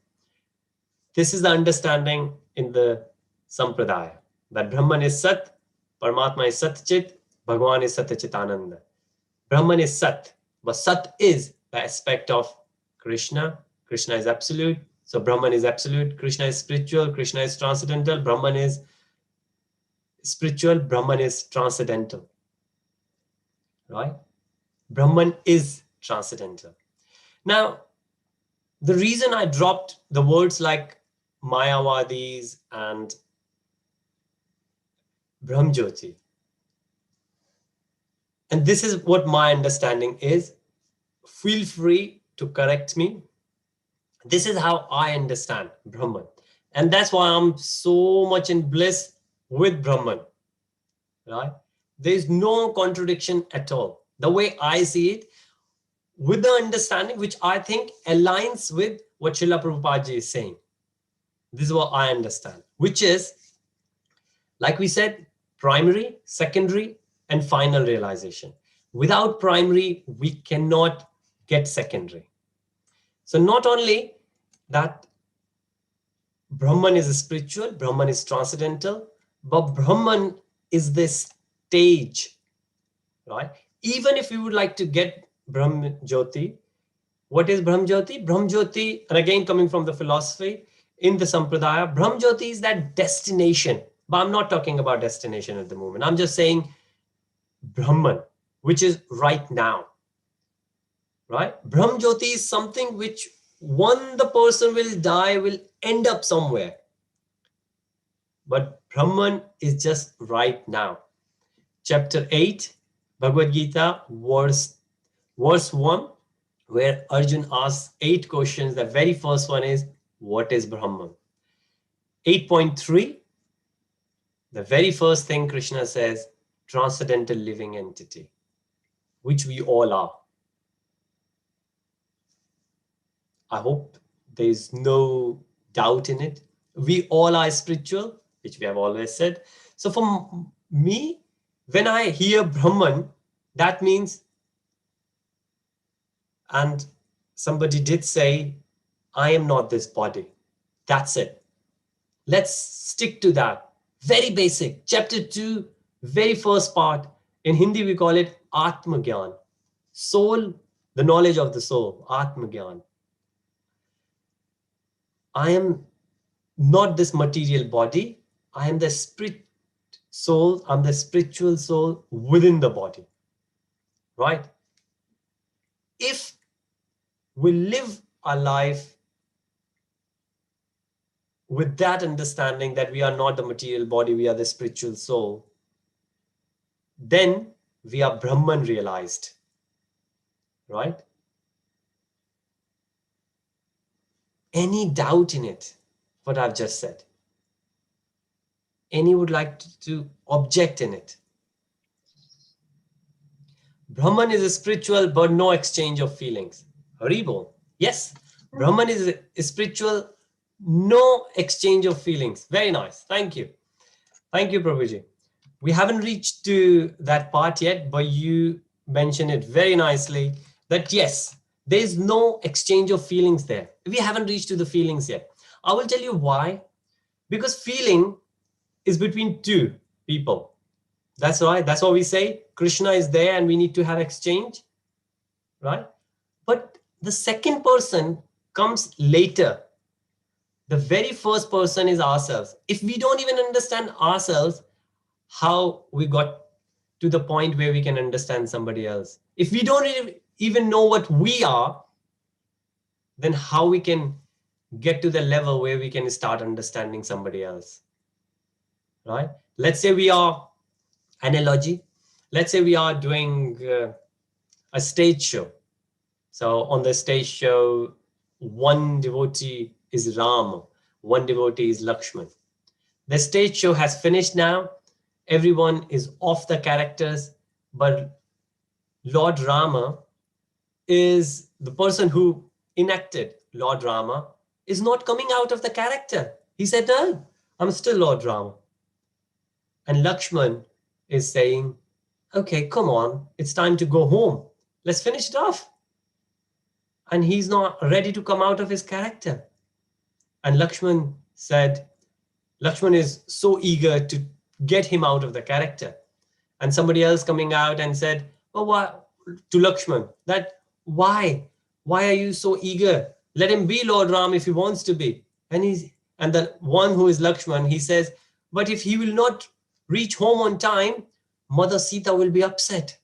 This is the understanding in the Sampradaya, that Brahman is Sat, Paramatma is Sat Chit, Bhagavan is Sat Chit Ananda. Brahman is Sat, but Sat is the aspect of Krishna. Krishna is absolute, so Brahman is absolute. Krishna is spiritual, Krishna is transcendental, Brahman is spiritual, Brahman is transcendental, right? Brahman is transcendental. Now, the reason I dropped the words like Mayawadis and Brahmjyoti, and this is what my understanding is, feel free to correct me. This is how I understand Brahman. And that's why I'm so much in bliss with Brahman, right? There's no contradiction at all. The way I see it, with the understanding which I think aligns with what Srila Prabhupada is saying. This is what I understand, which is, like we said, primary, secondary, and final realization. Without primary, we cannot get secondary. So not only that Brahman is spiritual, Brahman is transcendental, but Brahman is the stage, right? Even if we would like to get Brahm Jyoti, what is Brahm Jyoti? Brahm Jyoti, and again coming from the philosophy, in the Sampradaya, Brahm Jyoti is that destination. But I'm not talking about destination at the moment. I'm just saying Brahman, which is right now, right? Brahm Jyoti is something which, when the person will die, will end up somewhere. But Brahman is just right now. Chapter 8, Bhagavad Gita, verse 1, where Arjun asks 8 questions. The very first one is, what is Brahman? 8.3, the very first thing Krishna says, transcendental living entity, which we all are. I hope there is no doubt in it. We all are spiritual, which we have always said. So for me, when I hear Brahman, that means, and somebody did say, I am not this body. That's it. Let's stick to that. Very basic. Chapter 2, very first part. In Hindi, we call it Atma Gyan. Soul, the knowledge of the soul, Atma Gyan. I am not this material body. I am the spirit soul. I'm the spiritual soul within the body, right? If we live our life with that understanding that we are not the material body, we are the spiritual soul, then we are Brahman realized, right? Any doubt in it, what I've just said? Any would like to object in it? Brahman is a spiritual, but no exchange of feelings. Haribol. Yes, Brahman is a spiritual, no exchange of feelings. Very nice. Thank you. Thank you, Prabhuji. We haven't reached to that part yet, but you mentioned it very nicely that yes, there's no exchange of feelings there. We haven't reached to the feelings yet. I will tell you why. Because feeling is between two people. That's right. That's what we say. Krishna is there and we need to have exchange, right? But the second person comes later. The very first person is ourselves. If we don't even understand ourselves, how we got to the point where we can understand somebody else? If we don't even know what we are, then how we can get to the level where we can start understanding somebody else, right? Let's say we are, analogy, let's say we are doing a stage show. So on the stage show, one devotee is Ram, one devotee is Lakshman. The stage show has finished now. Everyone is off the characters, but Lord Rama is the person who enacted Lord Rama is not coming out of the character. He said, no, I'm still Lord Rama. And Lakshman is saying, okay, come on, it's time to go home. Let's finish it off. And he's not ready to come out of his character. And Lakshman said, Lakshman is so eager to get him out of the character. And somebody else coming out and said, oh, why, to Lakshman, that why are you so eager? Let him be Lord Ram if he wants to be. And the one who is Lakshman, he says, but if he will not reach home on time, Mother Sita will be upset.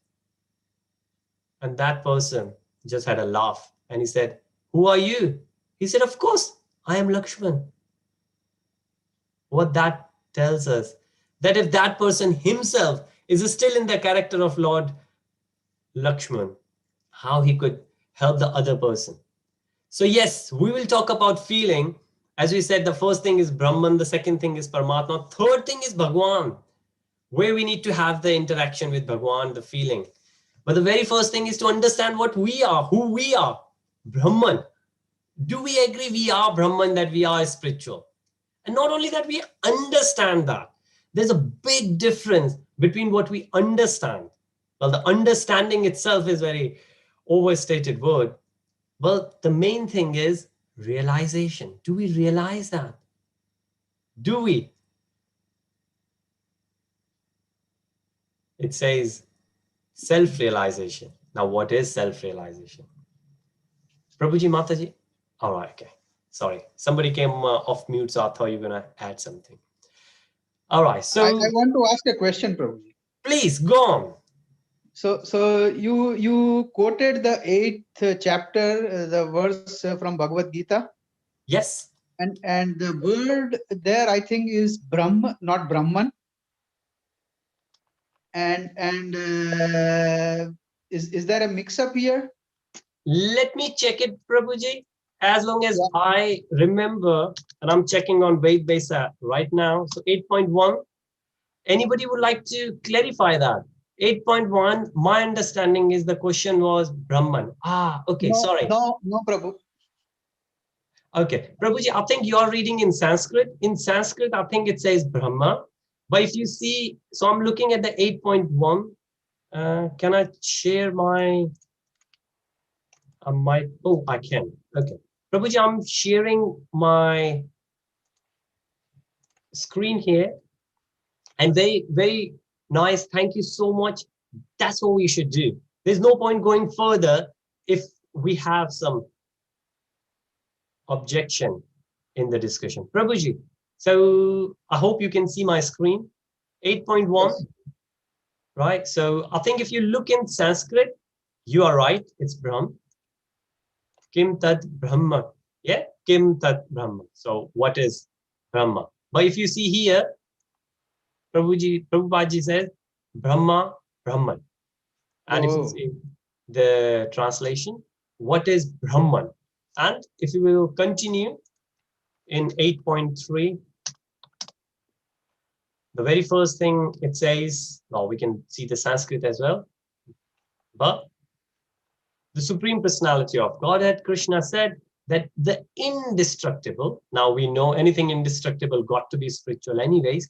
And that person just had a laugh and he said, who are you? He said, of course, I am Lakshman. What that tells us, that if that person himself is still in the character of Lord Lakshman, how he could help the other person. So yes, we will talk about feeling. As we said, the first thing is Brahman, the second thing is Paramatma, third thing is Bhagwan, where we need to have the interaction with Bhagwan, the feeling. But the very first thing is to understand what we are, who we are, Brahman. Do we agree we are Brahman, that we are spiritual? And not only that, we understand that. There's a big difference between what we understand. Well, the understanding itself is very overstated word. Well, the main thing is realization. Do we realize that? Do we? It says self-realization. Now, what is self-realization? Prabhuji, Mataji? All right, okay. Sorry, somebody came off mute, so I thought you were going to add something. All right, so I want to ask a question, Prabhuji. Please go on. So you quoted the 8th chapter, the verse from Bhagavad Gita. Yes. And the word there, I think, is Brahma, not Brahman. And is there a mix-up here? Let me check it, Prabhuji. As long as Yeah. I remember, and I'm checking on Ved Besa right now. So 8.1. Anybody would like to clarify that? 8.1, my understanding is the question was Brahman. Okay, sorry. No, Prabhu. Okay, Prabhuji, I think you are reading in Sanskrit. In Sanskrit, I think it says Brahma. But if you see, so I'm looking at the 8.1. Can I share my, I can. Okay. Prabhuji, I'm sharing my screen here. And very, very nice. Thank you so much. That's what we should do. There's no point going further if we have some objection in the discussion. Prabhuji, so I hope you can see my screen. 8.1, Yes. right? So I think if you look in Sanskrit, you are right. It's Brahm. Kim Tat Brahma. Yeah, Kim Tat Brahma. So what is Brahma? But if you see here, Prabhupada says Brahma, Brahman. And if you see the translation, what is Brahman? And if we will continue in 8.3, the very first thing it says, well, we can see the Sanskrit as well, but the Supreme Personality of Godhead, Krishna said that the indestructible, now we know anything indestructible got to be spiritual anyways,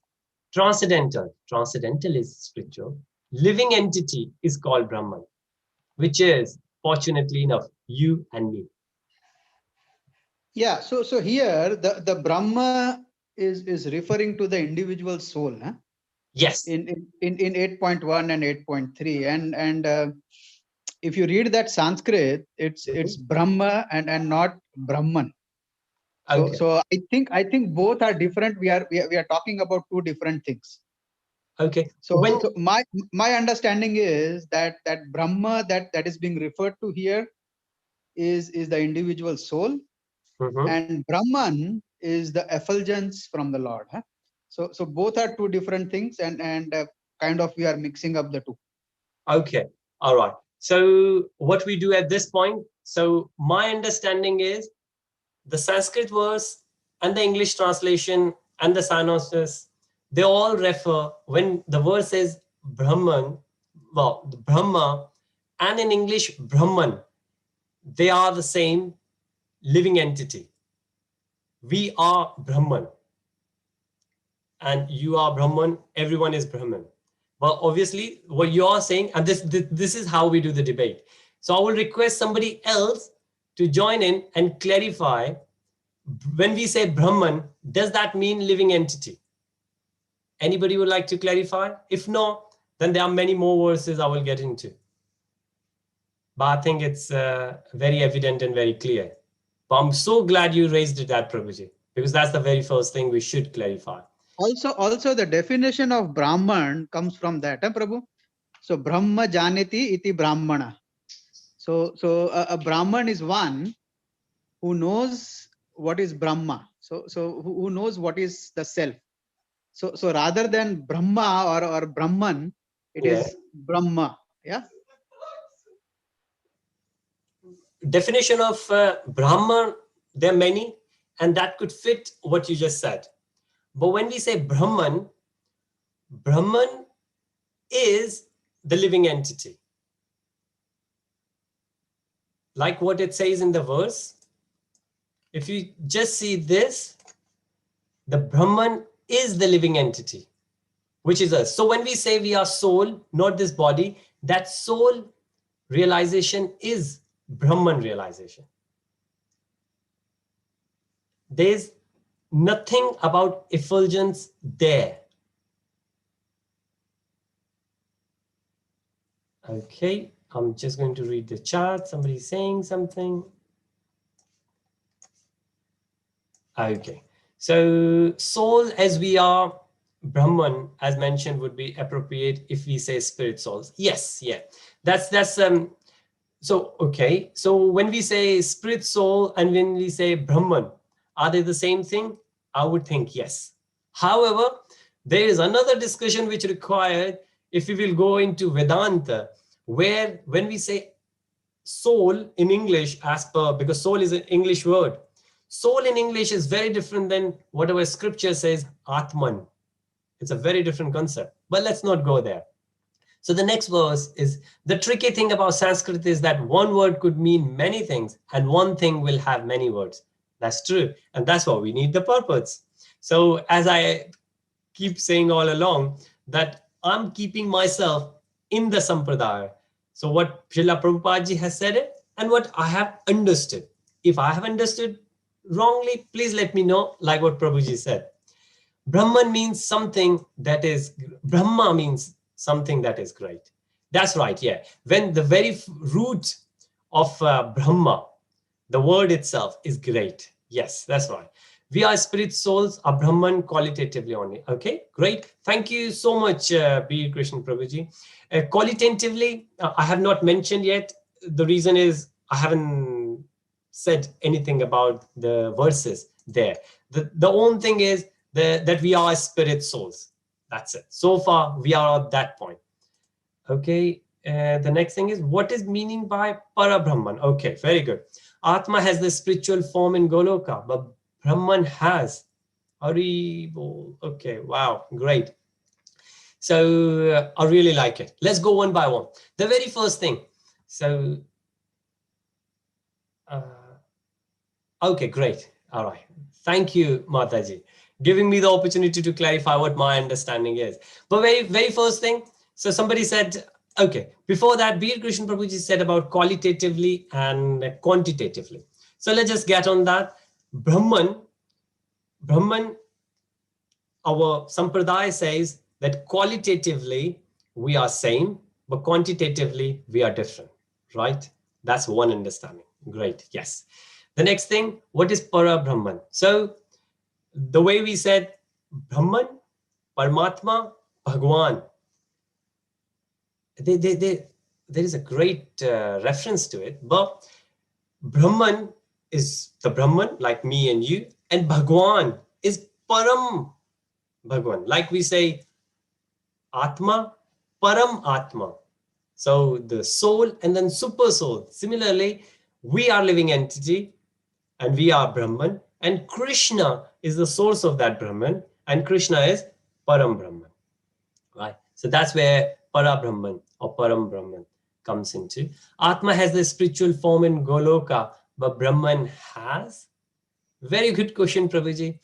transcendental is spiritual, living entity is called Brahman, which is, fortunately enough, you and me. Yeah, so here the Brahma is referring to the individual soul, huh? Yes. In 8.1 and 8.3, and if you read that Sanskrit, it's Brahma and not Brahman. So Okay. so I think both are different. We are talking about two different things. Okay. So, so my understanding is that Brahma that is being referred to here is the individual soul, and Brahman is the effulgence from the Lord. Huh? So both are two different things, and kind of we are mixing up the two. Okay. All right. So what we do at this point, so my understanding is the Sanskrit verse and the English translation and the synopsis, they all refer, when the verse says Brahman, well, the Brahma, and in English Brahman, they are the same living entity. We are Brahman, and you are Brahman, everyone is Brahman. Well, obviously, what you are saying, and this is how we do the debate. So I will request somebody else to join in and clarify, when we say Brahman, does that mean living entity? Anybody would like to clarify? If no, then there are many more verses I will get into. But I think it's very evident and very clear. But I'm so glad you raised it, that Prabhuji, because that's the very first thing we should clarify. Also the definition of Brahman comes from that, huh, Prabhu? So Brahma Janati iti Brahmana. So a Brahman is one who knows what is Brahma. So who knows what is the self. So rather than Brahma or Brahman, it is Brahma. Yeah. Definition of Brahman, there are many, and that could fit what you just said. But when we say Brahman, Brahman is the living entity. Like what it says in the verse, if you just see this, the Brahman is the living entity, which is us. So when we say we are soul, not this body, that soul realization is Brahman realization. There's nothing about effulgence there. Okay, I'm just going to read the chat. Somebody's saying something. Okay, so soul as we are, Brahman as mentioned would be appropriate if we say spirit souls. Yes, yeah, that's so okay. So when we say spirit soul and when we say Brahman, are they the same thing? I would think yes. However, there is another discussion which required, if we will go into Vedanta, where when we say soul in English, as per, because soul is an English word, soul in English is very different than whatever scripture says Atman. It's a very different concept, but let's not go there. So the next verse is, the tricky thing about Sanskrit is that one word could mean many things and one thing will have many words. That's true. And that's why we need the purports. So as I keep saying all along, that I'm keeping myself in the Sampradaya. So what Srila Prabhupada ji has said it and what I have understood. If I have understood wrongly, please let me know, like what Prabhuji said. Brahman means something that is, Brahma means something that is great. That's right, yeah. When the very root of Brahma, the word itself is great. Yes, that's right. We are spirit souls, are Brahman qualitatively only. Okay, great. Thank you so much, B. Krishna Prabhuji. Qualitatively, I have not mentioned yet. The reason is I haven't said anything about the verses there. The only thing is that we are spirit souls. That's it. So far, we are at that point. Okay, the next thing is, what is meaning by Parabrahman? Okay, very good. Atma has the spiritual form in Goloka, but Brahman has. Hari Bol. Okay, wow, great. So I really like it. Let's go one by one. The very first thing. So, okay, great. All right. Thank you, Mataji, giving me the opportunity to clarify what my understanding is. But very first thing. So somebody said, okay, before that, Bir Krishna Prabhuji said about qualitatively and quantitatively. So let's just get on that. Brahman, our Sampradaya says that qualitatively we are same, but quantitatively we are different, right? That's one understanding. Great, yes. The next thing, what is Para Brahman? So the way we said Brahman, Paramatma, Bhagwan, there is a great reference to it, but Brahman is the Brahman, like me and you, and Bhagwan is Param Bhagwan. Like we say, Atma, Param Atma. So the soul and then super soul. Similarly, we are living entity and we are Brahman, and Krishna is the source of that Brahman, and Krishna is Param Brahman. Right? So that's where Para Brahman or Param Brahman comes into. Atma has the spiritual form in Goloka, but Brahman has? Very good question, Prabhuji.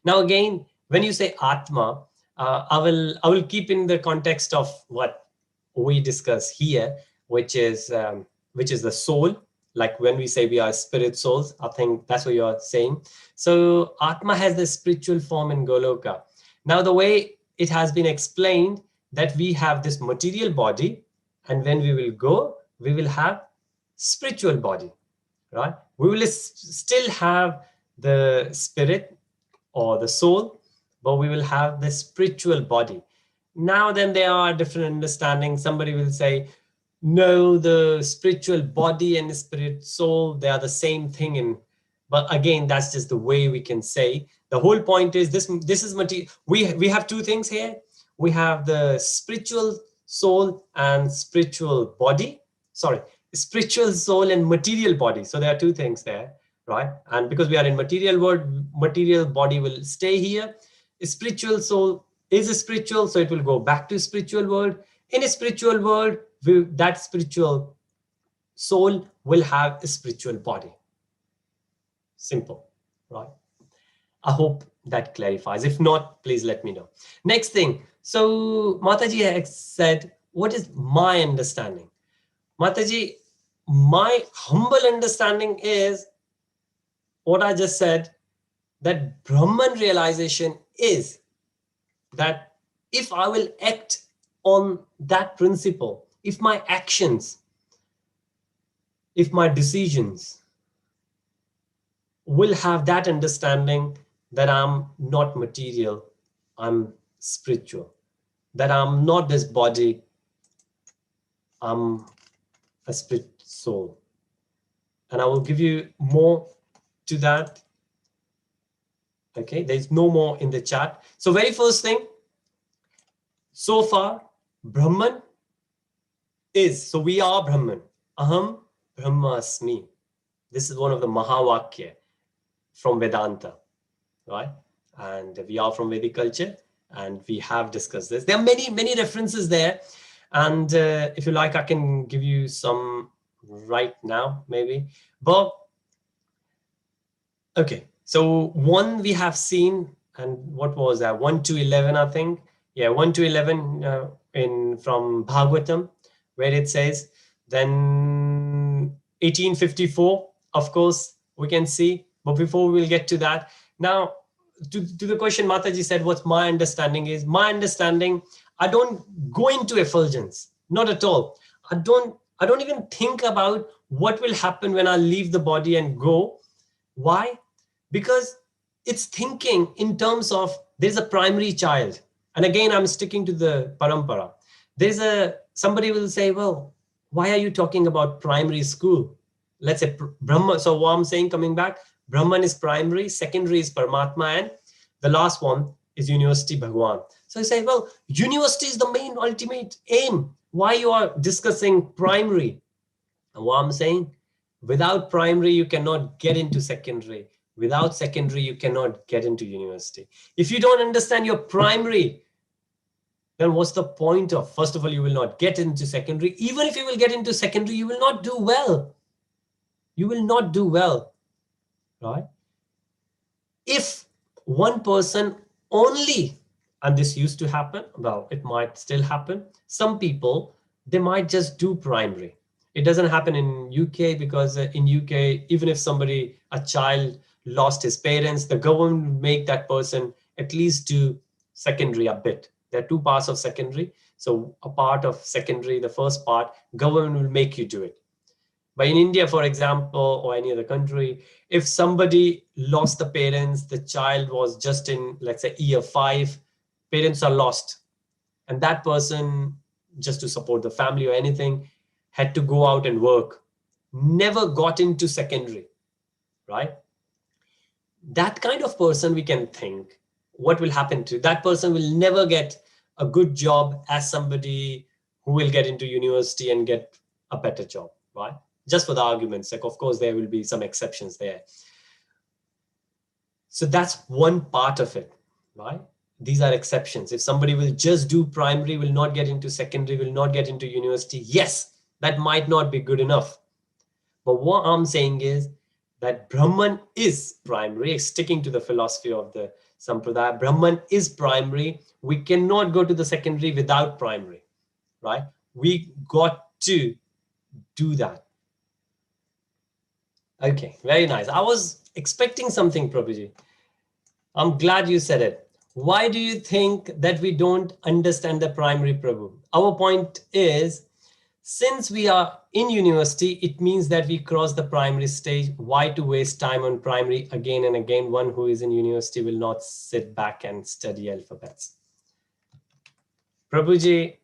Now again, when you say Atma, I will keep in the context of what we discuss here, which is the soul. Like when we say we are spirit souls, I think that's what you are saying. So Atma has the spiritual form in Goloka. Now the way it has been explained that we have this material body, and when we will go, we will have spiritual body, right? We will still have the spirit or the soul, but we will have the spiritual body. Now then there are different understandings. Somebody will say, no, the spiritual body and the spirit soul, they are the same thing. But again, that's just the way we can say. The whole point is this is material. We have two things here. We have the spiritual soul and spiritual body. Sorry, spiritual soul and material body. So there are two things there, right? And because we are in material world, material body will stay here. A spiritual soul is a spiritual, so it will go back to spiritual world. In a spiritual world, that spiritual soul will have a spiritual body. Simple, right? I hope that clarifies. If not, please let me know. Next thing. So Mataji said, what is my understanding? Mataji, my humble understanding is what I just said, that Brahman realization is that if I will act on that principle, if my actions, if my decisions will have that understanding that I'm not material, I'm spiritual, that I'm not this body, I'm a spirit soul. And I will give you more to that. Okay, there's no more in the chat. So very first thing, so far, Brahman is, so we are Brahman. Aham Brahmasmi. This is one of the Mahavakya from Vedanta, right? And we are from Vedic culture, and we have discussed this. There are many references there. And if you like, I can give you some right now, maybe. But, okay, so one we have seen, and what was that? 1 to 11, I think. Yeah, 1 to 11 from Bhagavatam, where it says, then 1854, of course, we can see. But before we'll get to that, now to the question Mataji said, what's my understanding is, my understanding, I don't go into effulgence, not at all. I don't even think about what will happen when I leave the body and go. Why? Because it's thinking in terms of, there's a primary child. And again, I'm sticking to the parampara. Somebody will say, well, why are you talking about primary school? Let's say Brahma. So what I'm saying, coming back, Brahman is primary, secondary is Paramatma, and the last one is University Bhagwan. So I say, well, university is the main ultimate aim. Why you are discussing primary? And what I'm saying, Without primary, you cannot get into secondary. Without secondary, you cannot get into university. If you don't understand your primary, then what's the point of, first of all, you will not get into secondary. Even if you will get into secondary, you will not do well. You will not do well, right? If one person only, and this used to happen, well, it might still happen. Some people, they might just do primary. It doesn't happen in UK because in UK, even if somebody, a child lost his parents, the government will make that person at least do secondary a bit. There are two parts of secondary. So a part of secondary, the first part, government will make you do it. But in India, for example, or any other country, if somebody lost the parents, the child was just in, let's say, year 5, parents are lost. And that person, just to support the family or anything, had to go out and work, never got into secondary, right? That kind of person, we can think, what will happen to that person? Will never get a good job as somebody who will get into university and get a better job, right? Just for the argument's sake. Of course, there will be some exceptions there. So that's one part of it, right? These are exceptions. If somebody will just do primary, will not get into secondary, will not get into university, yes, that might not be good enough. But what I'm saying is that Brahman is primary, sticking to the philosophy of the Sampradaya. Brahman is primary. We cannot go to the secondary without primary, right? We got to do that. Okay, very nice. I was expecting something, Prabhuji. I'm glad you said it. Why do you think that we don't understand the primary, Prabhu? Our point is, since we are in university, it means that we cross the primary stage. Why to waste time on primary again and again? One who is in university will not sit back and study alphabets. Prabhuji,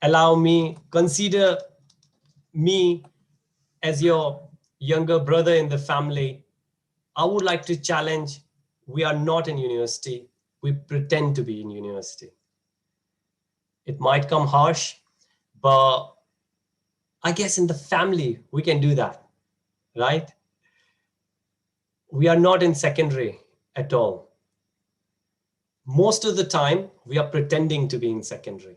allow me, consider me as your younger brother in the family. I would like to challenge, we are not in university, we pretend to be in university. It might come harsh, but I guess in the family, we can do that, right? We are not in secondary at all. Most of the time, we are pretending to be in secondary.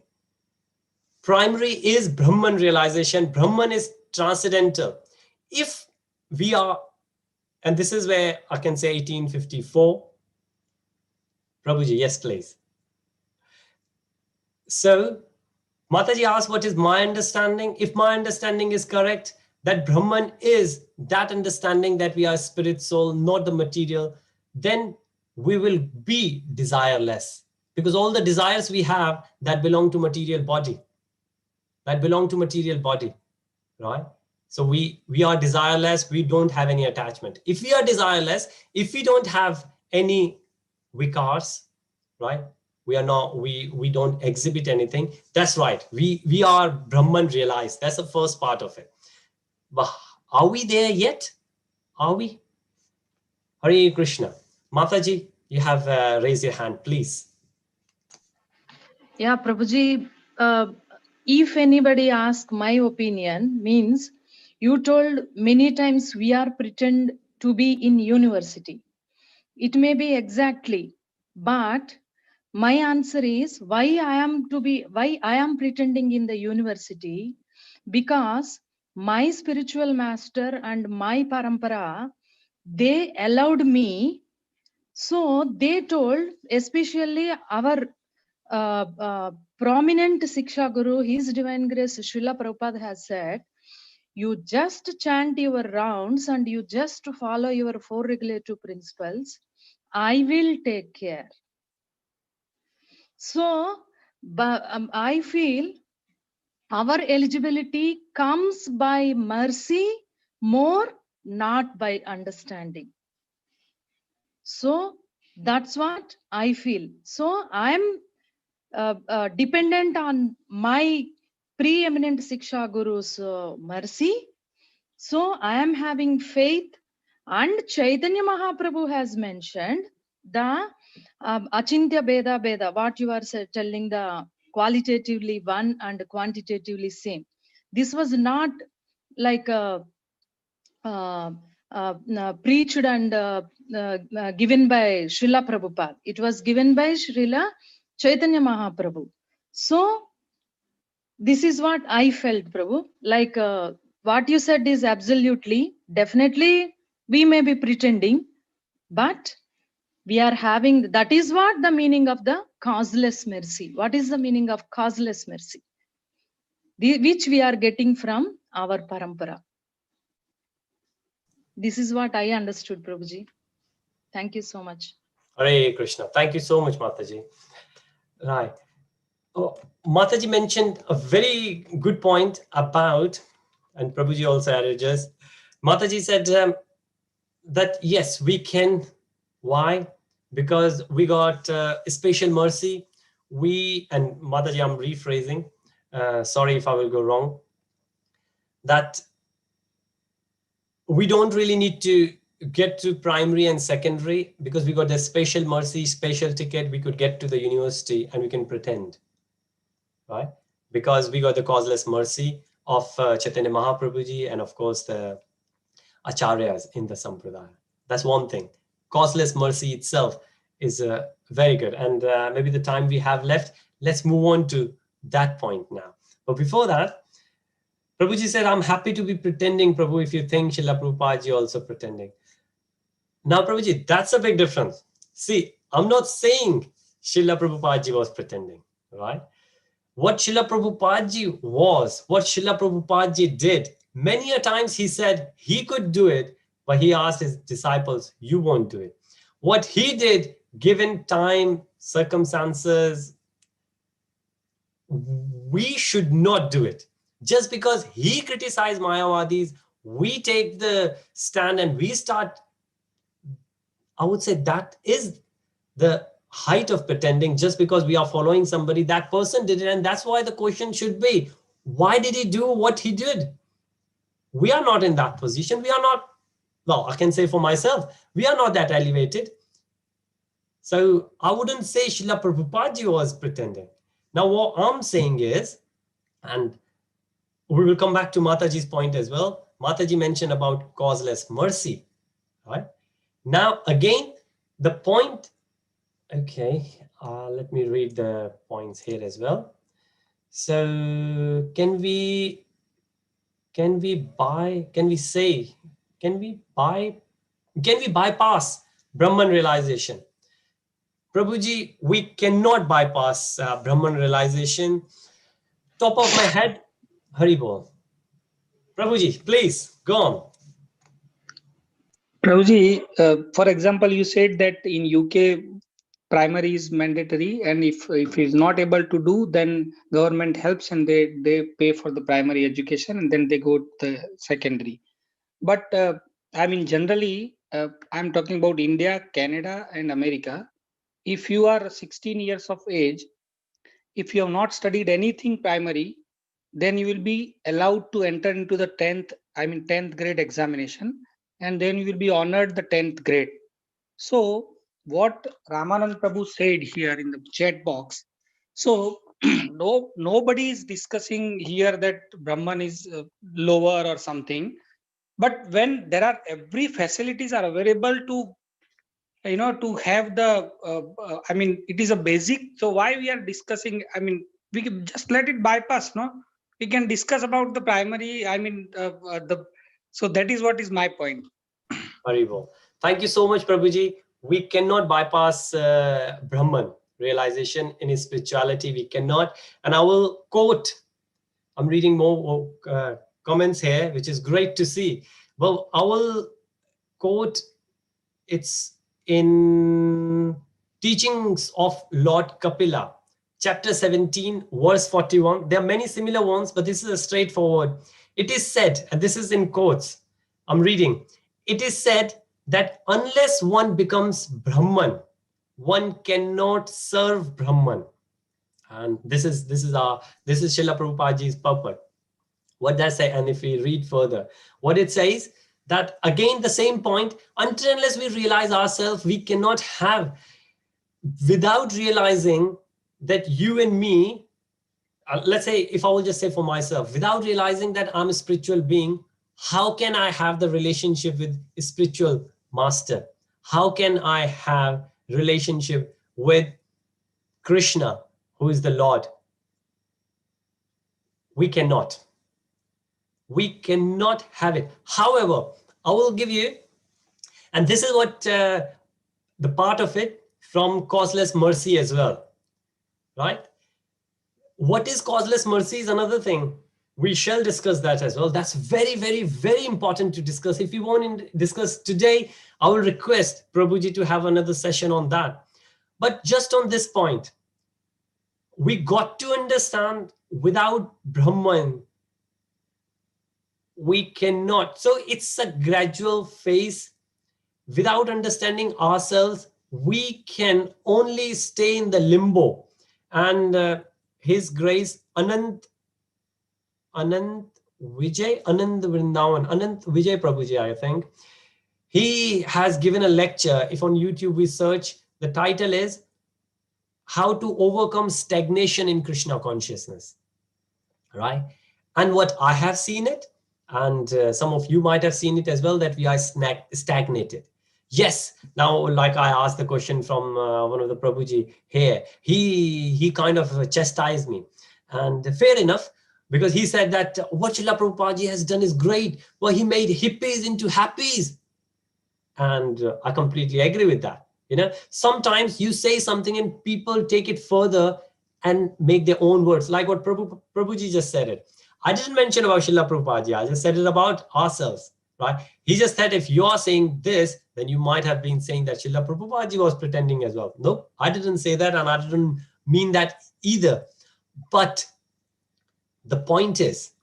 Primary is Brahman realization. Brahman is transcendental. If we are, and this is where I can say 1854. Prabhuji, yes, please. So, Mataji asked, what is my understanding? If my understanding is correct, that Brahman is that understanding that we are spirit soul, not the material, then we will be desireless. Because all the desires we have that belong to material body, right? So we are desireless, we don't have any attachment. If we are desireless, if we don't have any vikars, right? We are not, we don't exhibit anything. That's right. We are Brahman realized. That's the first part of it. But are we there yet? Are we? Hare Krishna. Mataji, you have raised your hand, please. Yeah, Prabhuji, if anybody asks my opinion, means you told many times we are pretend to be in university. It may be exactly, but my answer is why I am pretending in the university, because my spiritual master and my parampara, they allowed me. So they told, especially our prominent Siksha Guru, His Divine Grace Srila Prabhupada has said, you just chant your rounds and you just follow your 4 regulative principles. I will take care. So, I feel our eligibility comes by mercy more, not by understanding. So that's what I feel. So I'm dependent on my preeminent Siksha Guru's mercy. So I am having faith, and Chaitanya Mahaprabhu has mentioned the Achintya Beda Beda, what you are telling, the qualitatively one and quantitatively same. This was not like preached and given by Srila Prabhupada. It was given by Srila Chaitanya Mahaprabhu. So this is what I felt, Prabhu. Like what you said is absolutely, definitely we may be pretending, but we are having, that is what the meaning of the causeless mercy. What is the meaning of causeless mercy? Which we are getting from our parampara. This is what I understood, Prabhuji. Thank you so much. Hare Krishna. Thank you so much, Mataji. Right. Oh, Mataji mentioned a very good point about, and Prabhuji also added just, Mataji said that yes, we can. Why? Because we got special mercy. And Mataji, I'm rephrasing. Sorry if I will go wrong. That we don't really need to get to primary and secondary because we got the special mercy, special ticket. We could get to the university and we can pretend, right? Because we got the causeless mercy of Chaitanya Mahaprabhuji and of course the acharyas in the sampradaya. That's one thing. Causeless mercy itself is very good. And maybe the time we have left, let's move on to that point now. But before that, Prabhuji said, I'm happy to be pretending, Prabhu, if you think Srila Prabhupada also pretending. Now, Prabhuji, that's a big difference. See, I'm not saying Srila Prabhupada was pretending, right? What Srila Prabhupada was, what Srila Prabhupada did, many a times he said he could do it, but he asked his disciples, you won't do it. What he did, given time, circumstances, we should not do it. Just because he criticized Mayavadis, we take the stand and we start, I would say that is the height of pretending. Just because we are following somebody, that person did it. And that's why the question should be, why did he do what he did? We are not in that position. We are not, well, I can say for myself, we are not that elevated. So I wouldn't say Srila Prabhupada was pretending. Now what I'm saying is, and we will come back to Mataji's point as well. Mataji mentioned about causeless mercy, right? Now, again, the point, okay, let me read the points here as well. So can we bypass Brahman realization? Prabhuji, we cannot bypass Brahman realization. Top of my head, Haribol. Prabhuji, please, go on. Prabhuji, for example, you said that in UK, primary is mandatory, and if is not able to do, then government helps and they pay for the primary education and then they go to the secondary. But I mean, generally, I'm talking about India, Canada, and America. If you are 16 years of age, if you have not studied anything primary, then you will be allowed to enter into the 10th grade examination, and then you will be honored the 10th grade. So what Ramanand Prabhu said here in the chat box, so nobody is discussing here that Brahman is lower or something, but when there are every facilities are available to to have the I mean, it is a basic, so why we are discussing, I mean, we can just let it bypass, no? We can discuss about the primary, I mean, so that is what is my point. Haribol. Thank you so much, Prabhuji. We cannot bypass Brahman realization in his spirituality. We cannot. And I will quote, I'm reading more comments here, which is great to see. Well, I will quote, it's in Teachings of Lord Kapila, chapter 17, verse 41. There are many similar ones, but this is a straightforward. It is said, and this is in quotes, I'm reading, it is said that unless one becomes Brahman, one cannot serve Brahman. And this is Srila Prabhupadaji's purport. What does say? And if we read further, what it says, that again the same point, until unless we realize ourselves, we cannot have, without realizing that you and me, let's say, if I will just say for myself, without realizing that I'm a spiritual being, How can I have the relationship with spiritual master? How can I have relationship with Krishna, who is the Lord? We cannot. We cannot have it. However, I will give you, and this is what the part of it from causeless mercy as well, right? What is causeless mercy is another thing. We shall discuss that as well. That's very, very, very important to discuss. If you want to discuss today, I will request Prabhuji to have another session on that. But just on this point, we got to understand without Brahman, we cannot. So it's a gradual phase. Without understanding ourselves, we can only stay in the limbo. And His Grace Anant Vijay Prabhuji, I think, he has given a lecture. If on YouTube we search, the title is How to Overcome Stagnation in Krishna Consciousness, right? And what I have seen it, and some of you might have seen it as well, that we are stagnated. Yes. Now, like I asked the question from one of the Prabhuji here, he kind of chastised me, and fair enough, because he said that what Srila Prabhupada has done is great. Well, he made hippies into happies. And I completely agree with that. You know, sometimes you say something and people take it further and make their own words, like what Prabhuji just said it. I didn't mention about Srila Prabhupada. I just said it about ourselves, right? He just said, if you are saying this, then you might have been saying that Srila Prabhupada was pretending as well. No, I didn't say that, and I didn't mean that either. But the point is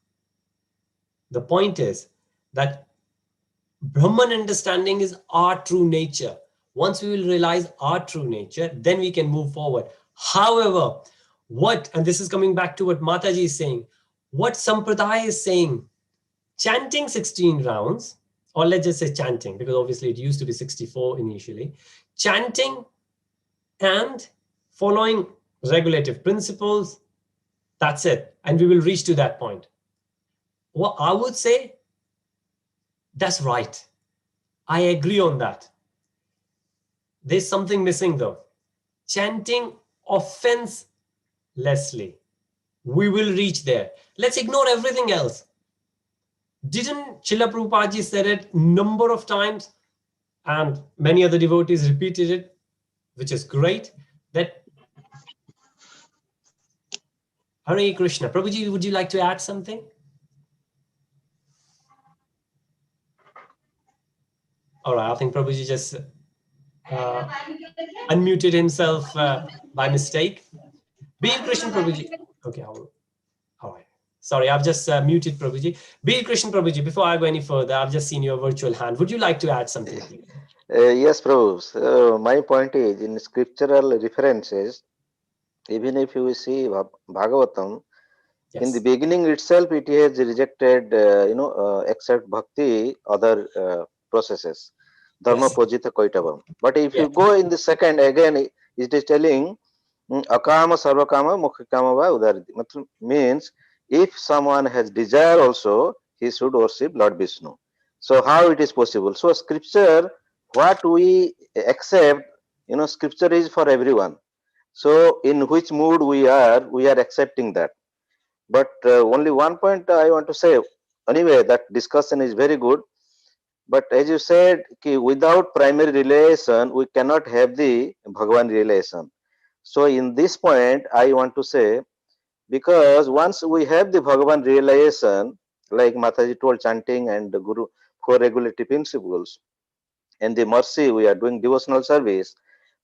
that Brahman understanding is our true nature. Once we will realize our true nature, then we can move forward. However, and this is coming back to what Mataji is saying, what Sampradaya is saying, chanting 16 rounds, or let's just say chanting, because obviously it used to be 64 initially, chanting and following regulative principles, that's it. And we will reach to that point. Well, I would say that's right. I agree on that. There's something missing though. Chanting offenselessly. We will reach there. Let's ignore everything else. Didn't Srila Prabhupada said it number of times, and many other devotees repeated it, which is great, that Hare Krishna. Prabhuji, would you like to add something? All right, I think Prabhuji just unmuted himself by mistake. Be Krishna Prabhuji. Okay, all right. Sorry, I've just muted Prabhuji. Be Krishna Prabhuji, before I go any further, I've just seen your virtual hand. Would you like to add something? Yes, Prabhu. My point is, in scriptural references, even if you see Bhagavatam, Yes. in the beginning itself, it has rejected, except bhakti, other processes, dharma Yes. pojita koitavam. But if Yeah. you go in the second, again, it is telling, akama sarvakama mukhikama va udariti. Means, if someone has desire also, he should worship Lord Vishnu. So how it is possible? So scripture, what we accept, scripture is for everyone. So in which mood we are accepting that. But only one point I want to say. Anyway, that discussion is very good. But as you said, without primary relation, we cannot have the Bhagavan relation. So in this point, I want to say, because once we have the Bhagavan realization, like Mataji told, chanting and the Guru, four regulative principles, and the mercy, we are doing devotional service.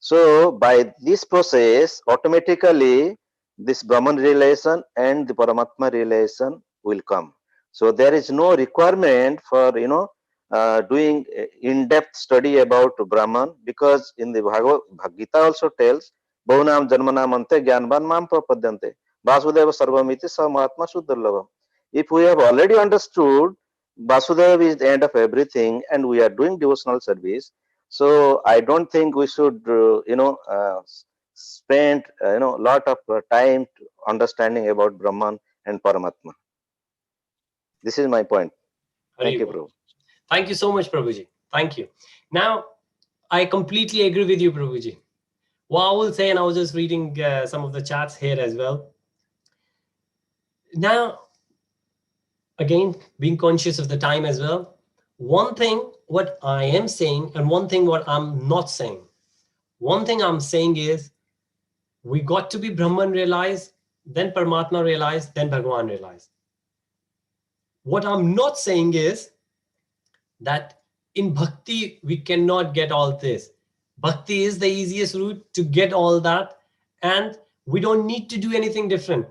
So by this process, automatically this Brahman realization and the Paramatma realization will come. So there is no requirement for doing in-depth study about Brahman, because in the Bhagavad Gita also tells Bahunam Janmanam Ante Gyanvan Mam Prapadyante Vasudeva Sarvamiti Samahatma Suddharlabam. If we have already understood Vasudeva is the end of everything, and we are doing devotional service. So I don't think we should, spend lot of time understanding about Brahman and Paramatma. This is my point. Thank you, Prabhu. Thank you so much, Prabhuji. Thank you. Now, I completely agree with you, Prabhuji. What I will say, and I was just reading some of the chats here as well. Now, again, being conscious of the time as well. One thing what I am saying and one thing what I'm not saying. One thing I'm saying is we got to be Brahman realized, then Paramatma realized, then Bhagavan realized. What I'm not saying is that in bhakti we cannot get all this. Bhakti is the easiest route to get all that, and we don't need to do anything different.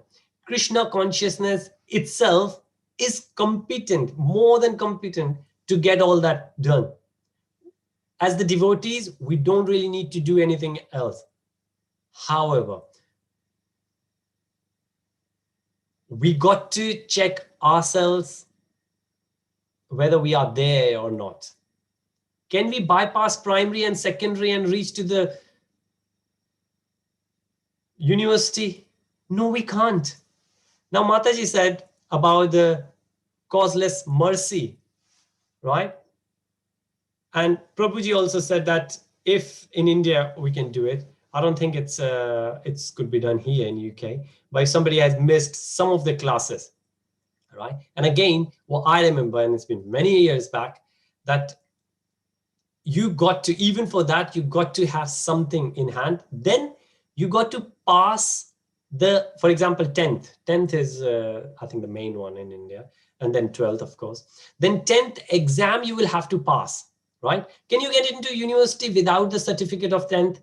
Krishna consciousness itself is competent, more than competent, to get all that done. As the devotees, we don't really need to do anything else. However, we got to check ourselves whether we are there or not. Can we bypass primary and secondary and reach to the university? No, we can't. Now, Mataji said about the causeless mercy, right? And Prabhuji also said that if in India we can do it, I don't think it's could be done here in UK, but if somebody has missed some of the classes, right? And again, what I remember, and it's been many years back, that you got to, even for that, you got to have something in hand. Then you got to pass the, for example, 10th. 10th is, I think, the main one in India. And then 12th, of course. Then 10th exam you will have to pass, right? Can you get into university without the certificate of 10th?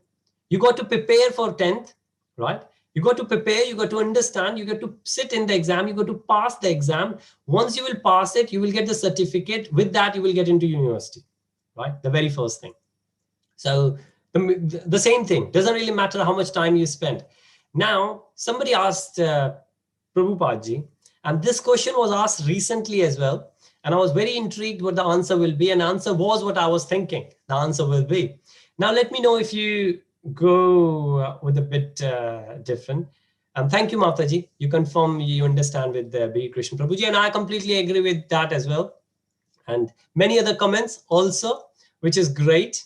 You got to prepare for 10th, right? You got to prepare, you got to understand, you got to sit in the exam, you got to pass the exam. Once you will pass it, you will get the certificate. With that, you will get into university, right? The very first thing. So the same thing, doesn't really matter how much time you spend. Now, somebody asked Prabhupada, and this question was asked recently as well. And I was very intrigued what the answer will be. And the answer was what I was thinking the answer will be. Now, let me know if you go with a bit different. Thank you, Mataji. You confirm you understand with B. Krishna Prabhuji. And I completely agree with that as well. And many other comments also, which is great.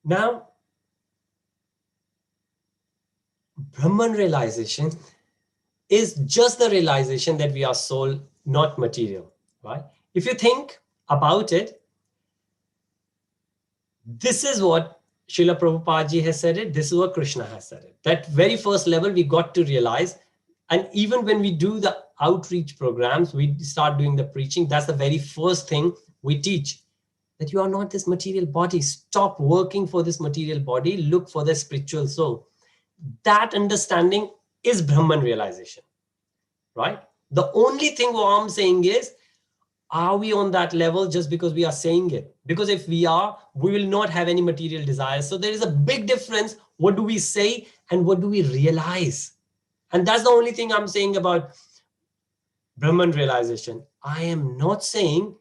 Now, Brahman realization is just the realization that we are soul, not material, right? If you think about it, this is what Srila Prabhupada has said it, this is what Krishna has said it. That very first level we got to realize, and even when we do the outreach programs, we start doing the preaching, that's the very first thing we teach. That you are not this material body. Stop working for this material body. Look for the spiritual soul. That understanding is Brahman realization, right? The only thing what I'm saying is, are we on that level just because we are saying it? Because if we are, we will not have any material desires. So there is a big difference. What do we say and what do we realize? And that's the only thing I'm saying about Brahman realization. I am not saying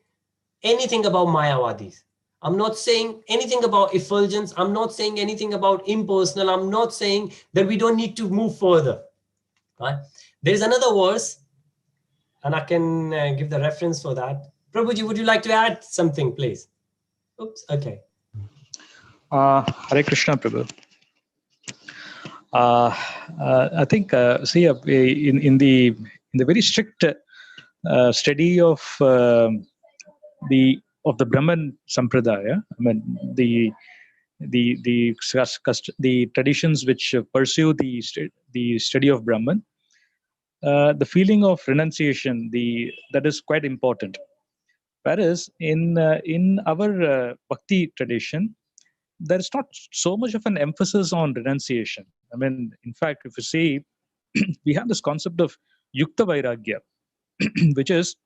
anything about Mayavadis. I'm not saying anything about effulgence. I'm not saying anything about impersonal. I'm not saying that we don't need to move further. Right? There's another verse, and I can give the reference for that. Prabhuji, would you like to add something, please? Oops, okay. Hare Krishna, Prabhu. I think, see, in the very strict study of the Brahman Sampradaya, I mean the traditions which pursue the study of Brahman, the feeling of renunciation, that is quite important. Whereas in our bhakti tradition, there is not so much of an emphasis on renunciation. I mean, in fact, if you see, we have this concept of yukta vairagya, which is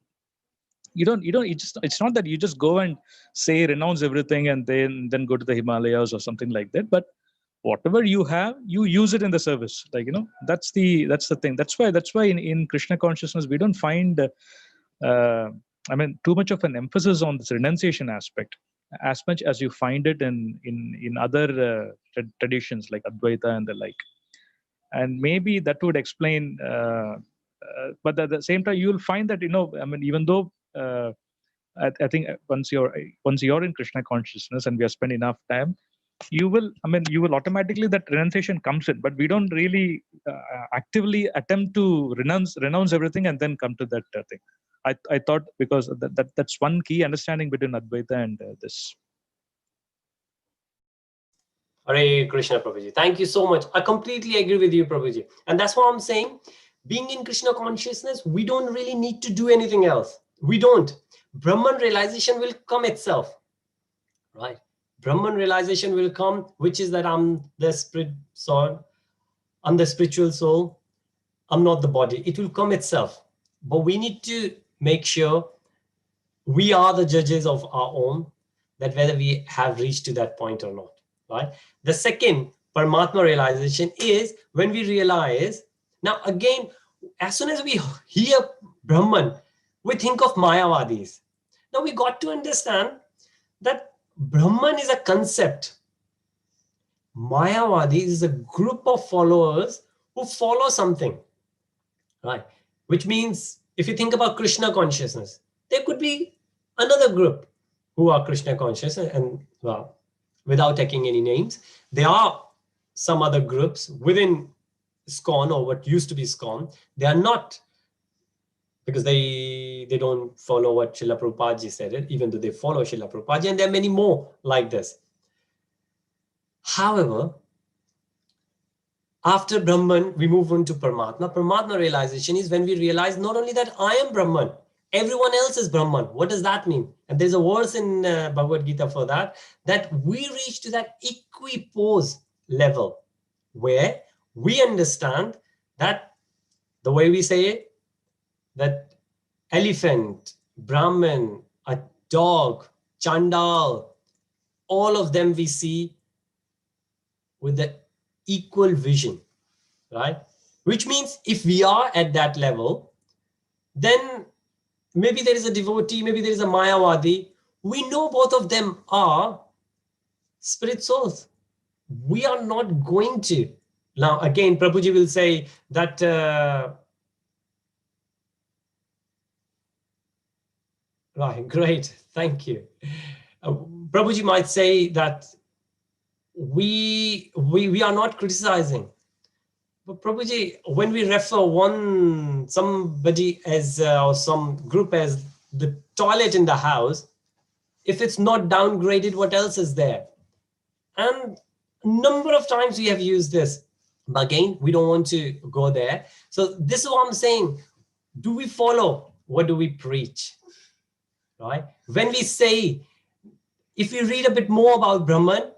it's not that you just go and say renounce everything and then go to the Himalayas or something like that, but whatever you have, you use it in the service. Like, that's the thing. That's why in Krishna consciousness we don't find too much of an emphasis on this renunciation aspect, as much as you find it in other traditions like Advaita and the like. And maybe that would explain, but at the same time, you'll find that, even though I think once you're in Krishna consciousness and we have spent enough time, you will automatically, that renunciation comes in, but we don't really actively attempt to renounce everything and then come to that thing. I thought, because that's one key understanding between Advaita and this. Hare Krishna, Prabhuji. Thank you so much. I completely agree with you, Prabhuji. And that's what I'm saying. Being in Krishna consciousness, we don't really need to do anything else. We don't. Brahman realization will come itself. Right? Brahman realization will come, which is that I'm the spirit soul, I'm the spiritual soul, I'm not the body. It will come itself. But we need to make sure we are the judges of our own, that whether we have reached to that point or not. Right? The second Paramatma realization is when we realize, now again, as soon as we hear Brahman, we think of Mayavadis. Now we got to understand that Brahman is a concept. Mayavadi is a group of followers who follow something, right? Which means if you think about Krishna consciousness, there could be another group who are Krishna conscious, and well, without taking any names, there are some other groups within ISKCON, or what used to be ISKCON. They are not, because they don't follow what Srila Prabhupada said it, even though they follow Srila Prabhupada, and there are many more like this. However, after Brahman, we move on to Paramatma. Paramatma realization is when we realize not only that I am Brahman, everyone else is Brahman. What does that mean? And there's a verse in Bhagavad Gita for that, that we reach to that equipose level where we understand that the way we say it, that elephant, Brahman, a dog, Chandal, all of them we see with the equal vision, right? Which means if we are at that level, then maybe there is a devotee, maybe there is a Mayavadi. We know both of them are spirit souls. We are not going to. Now, again, Prabhuji will say that right, great, thank you. Prabhuji might say that we are not criticizing. But Prabhuji, when we refer somebody as or some group as the toilet in the house, if it's not downgraded, what else is there? And a number of times we have used this. But again, we don't want to go there. So this is what I'm saying. Do we follow? What do we preach? Right? When we say, if we read a bit more about Brahman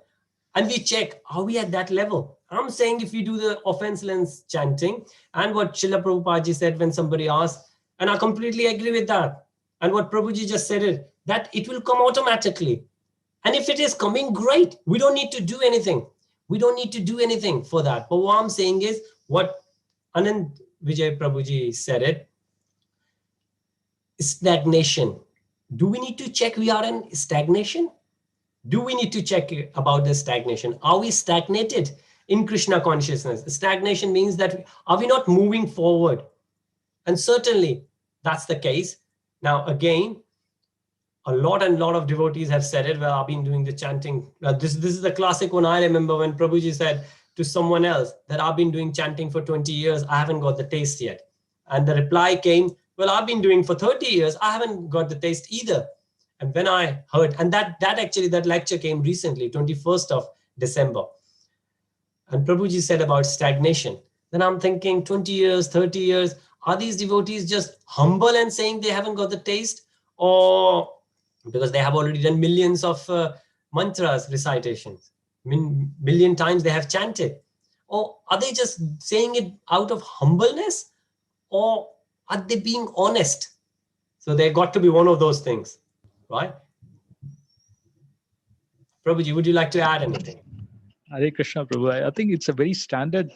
and we check, are we at that level? I'm saying if you do the offense-less chanting and what Srila Prabhupada said when somebody asked, and I completely agree with that. And what Prabhuji just said it, that it will come automatically. And if it is coming, great. We don't need to do anything. We don't need to do anything for that. But what I'm saying is what Anand Vijay Prabhuji said it, stagnation. Do we need to check we are in stagnation? Do we need to check about the stagnation? Are we stagnated in Krishna consciousness? Stagnation means that are we not moving forward? And certainly that's the case. Now, again, a lot of devotees have said it. Well, I've been doing the chanting. This is the classic one. I remember when Prabhuji said to someone else that I've been doing chanting for 20 years. I haven't got the taste yet. And the reply came, well, I've been doing for 30 years. I haven't got the taste either. And when I heard, and that lecture came recently, 21st of December. And Prabhuji said about stagnation. Then I'm thinking 20 years, 30 years, are these devotees just humble and saying they haven't got the taste? Or because they have already done millions of mantras, recitations, million times they have chanted? Or are they just saying it out of humbleness? Or are they being honest? So they got to be one of those things, right? Prabhuji, would you like to add anything? Hare Krishna, Prabhu. I think it's a very standard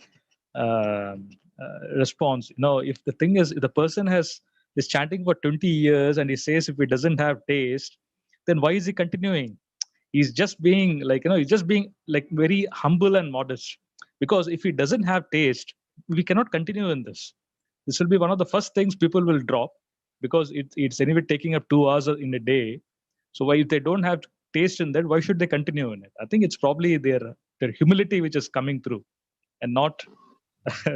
response. If the thing is, if the person is chanting for 20 years and he says if he doesn't have taste, then why is he continuing? He's just being very humble and modest. Because if he doesn't have taste, we cannot continue in this. This will be one of the first things people will drop. because it's anyway taking up 2 hours in a day. So why, if they don't have taste in that, why should they continue in it? I think it's probably their humility which is coming through, and not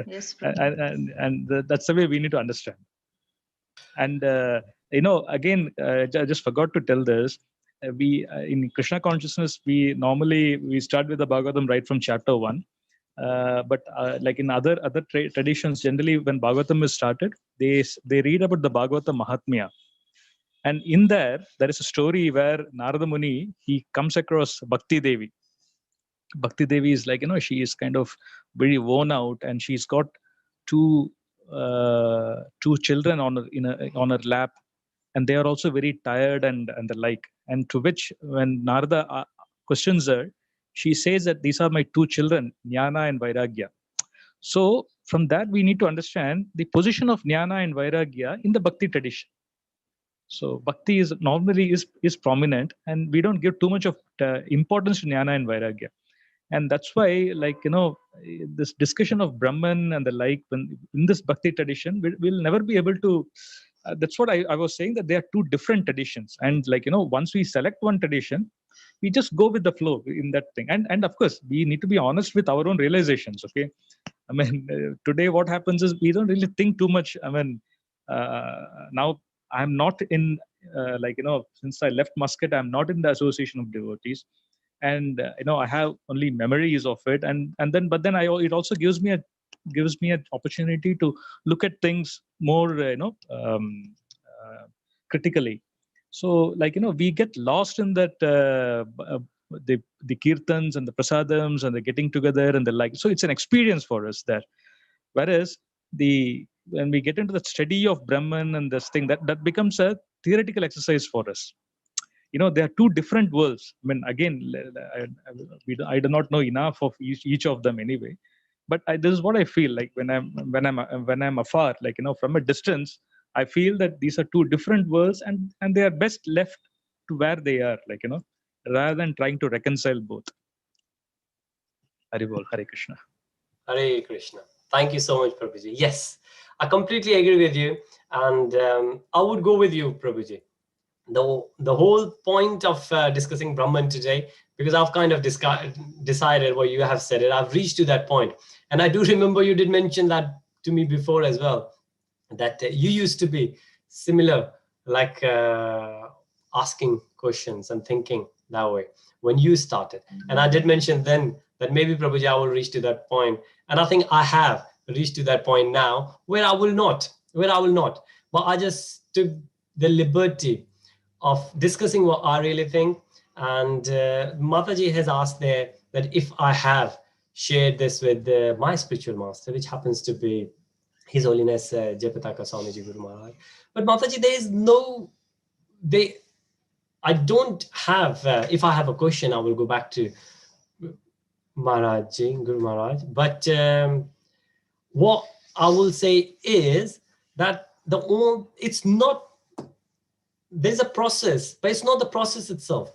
Yes, Prabhu. and that's the way we need to understand. And again, I just forgot to tell this. We in Krishna consciousness, we normally start with the Bhagavatam right from chapter 1. But like in other traditions, generally when Bhagavatam is started, they read about the Bhagavata Mahatmya. And in there is a story where Narada Muni, he comes across Bhakti Devi. Bhakti Devi is like, she is kind of very worn out, and she's got two children on her lap, and they are also very tired and the like. And to which, when Narada questions her, she says that these are my 2 children, Jnana and Vairagya. So from that, we need to understand the position of Jnana and Vairagya in the Bhakti tradition. So Bhakti is normally is prominent, and we don't give too much of importance to Jnana and Vairagya. And that's why, like, this discussion of Brahman and the like, when in this Bhakti tradition, we'll never be able to. That's what I was saying, that they are 2 different traditions. And like, once we select one tradition, we just go with the flow in that thing. And of course, we need to be honest with our own realizations. Okay. I mean, today what happens is we don't really think too much. I mean, now I'm not in, since I left Muscat, I'm not in the association of devotees. And I have only memories of it, but then it also gives me an opportunity to look at things more critically. So like we get lost in that the kirtans and the prasadams and the getting together and the like. So it's an experience for us there. Whereas when we get into the study of Brahman and this thing, that becomes a theoretical exercise for us. There are 2 different worlds. I mean, again, I do not know enough of each of them anyway. But this is what I feel like when I'm afar, like from a distance, I feel that these are 2 different worlds, and they are best left to where they are, like rather than trying to reconcile both. Haribol, Hare Krishna. Hare Krishna. Thank you so much, Prabhuji. Yes, I completely agree with you, and I would go with you, Prabhuji. The whole point of discussing Brahman today, because I've kind of decided what you have said it, I've reached to that point. And I do remember you did mention that to me before as well, that you used to be similar, like asking questions and thinking that way when you started. And I did mention then that maybe, Prabhuji, I will reach to that point. And I think I have reached to that point now where I will not. But I just took the liberty of discussing what I really think. And Mataji has asked there that if I have shared this with my spiritual master, which happens to be His Holiness Jayapataka Swamiji Guru Maharaj. But Mataji, there is I don't have, if I have a question, I will go back to Maharajji, Guru Maharaj. But what I will say is that it's not, there's a process, but it's not the process itself.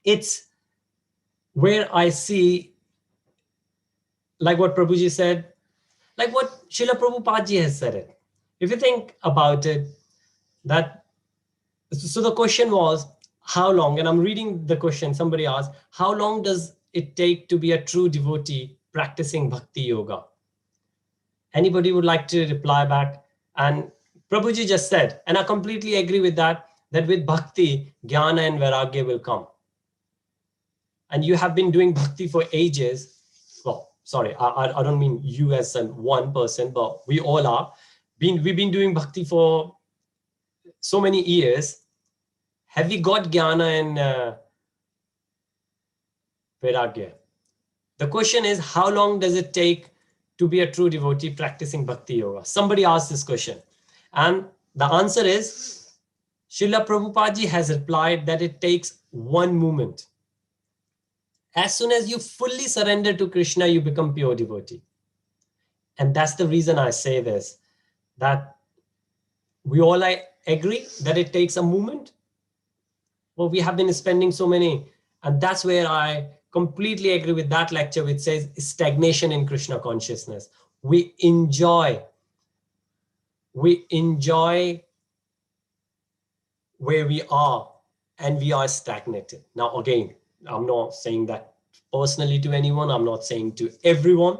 It's where I see, like what Prabhuji said, like what Srila Prabhupada has said it. If you think about it, so the question was, how long, and I'm reading the question, somebody asked, how long does it take to be a true devotee practicing bhakti yoga? Anybody would like to reply back? And Prabhuji just said, and I completely agree with that with bhakti, jnana and vairagya will come. And you have been doing bhakti for ages. Well, sorry, I don't mean you as one person, but we all are. We've been doing bhakti for so many years. Have we got jnana and vairagya? The question is, how long does it take to be a true devotee practicing bhakti yoga? Somebody asked this question. And the answer is, Srila Prabhupada has replied that it takes one moment. As soon as you fully surrender to Krishna, you become pure devotee. And that's the reason I say this, that we all agree that it takes a moment. Well, we have been spending so many, and that's where I completely agree with that lecture which says stagnation in Krishna consciousness. We enjoy where we are and we are stagnated. Now, again, I'm not saying that personally to anyone, I'm not saying to everyone,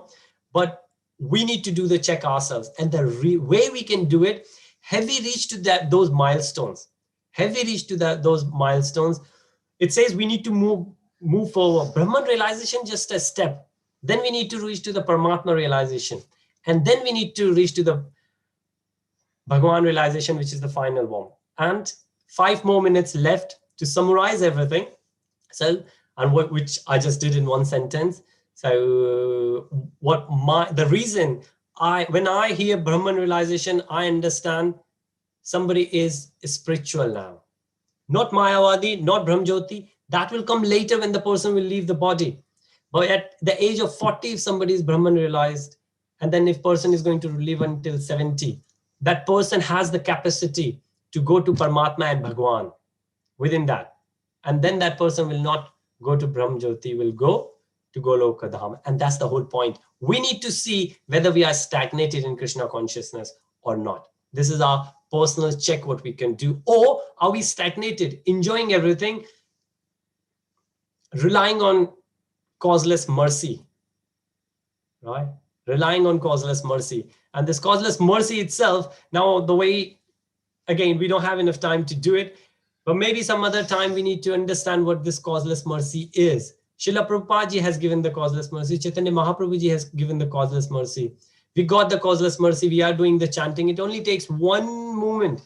but we need to do the check ourselves. And the way we can do it, have we reached to those milestones? Have we reached to those milestones? It says we need to move forward. Brahman realization, just a step. Then we need to reach to the Paramatma realization. And then we need to reach to the Bhagavan realization, which is the final one. And 5 more minutes left to summarize everything. So, and which I just did in one sentence. So the reason when I hear Brahman realization, I understand somebody is spiritual now. Not Mayavadi, not Brahmjyoti. That will come later when the person will leave the body. But at the age of 40, if somebody is Brahman realized, and then if person is going to live until 70, that person has the capacity to go to Paramatma and Bhagwan within that. And then that person will not go to Brahmjyoti, will go to Goloka Dham. And that's the whole point. We need to see whether we are stagnated in Krishna consciousness or not. This is our personal check what we can do. Or are we stagnated, enjoying everything, relying on causeless mercy, right? Relying on causeless mercy. And this causeless mercy itself, now the way, again, we don't have enough time to do it, but maybe some other time we need to understand what this causeless mercy is. Srila Prabhupada ji has given the causeless mercy. Chaitanya Mahaprabhu ji has given the causeless mercy. We got the causeless mercy. We are doing the chanting. It only takes one moment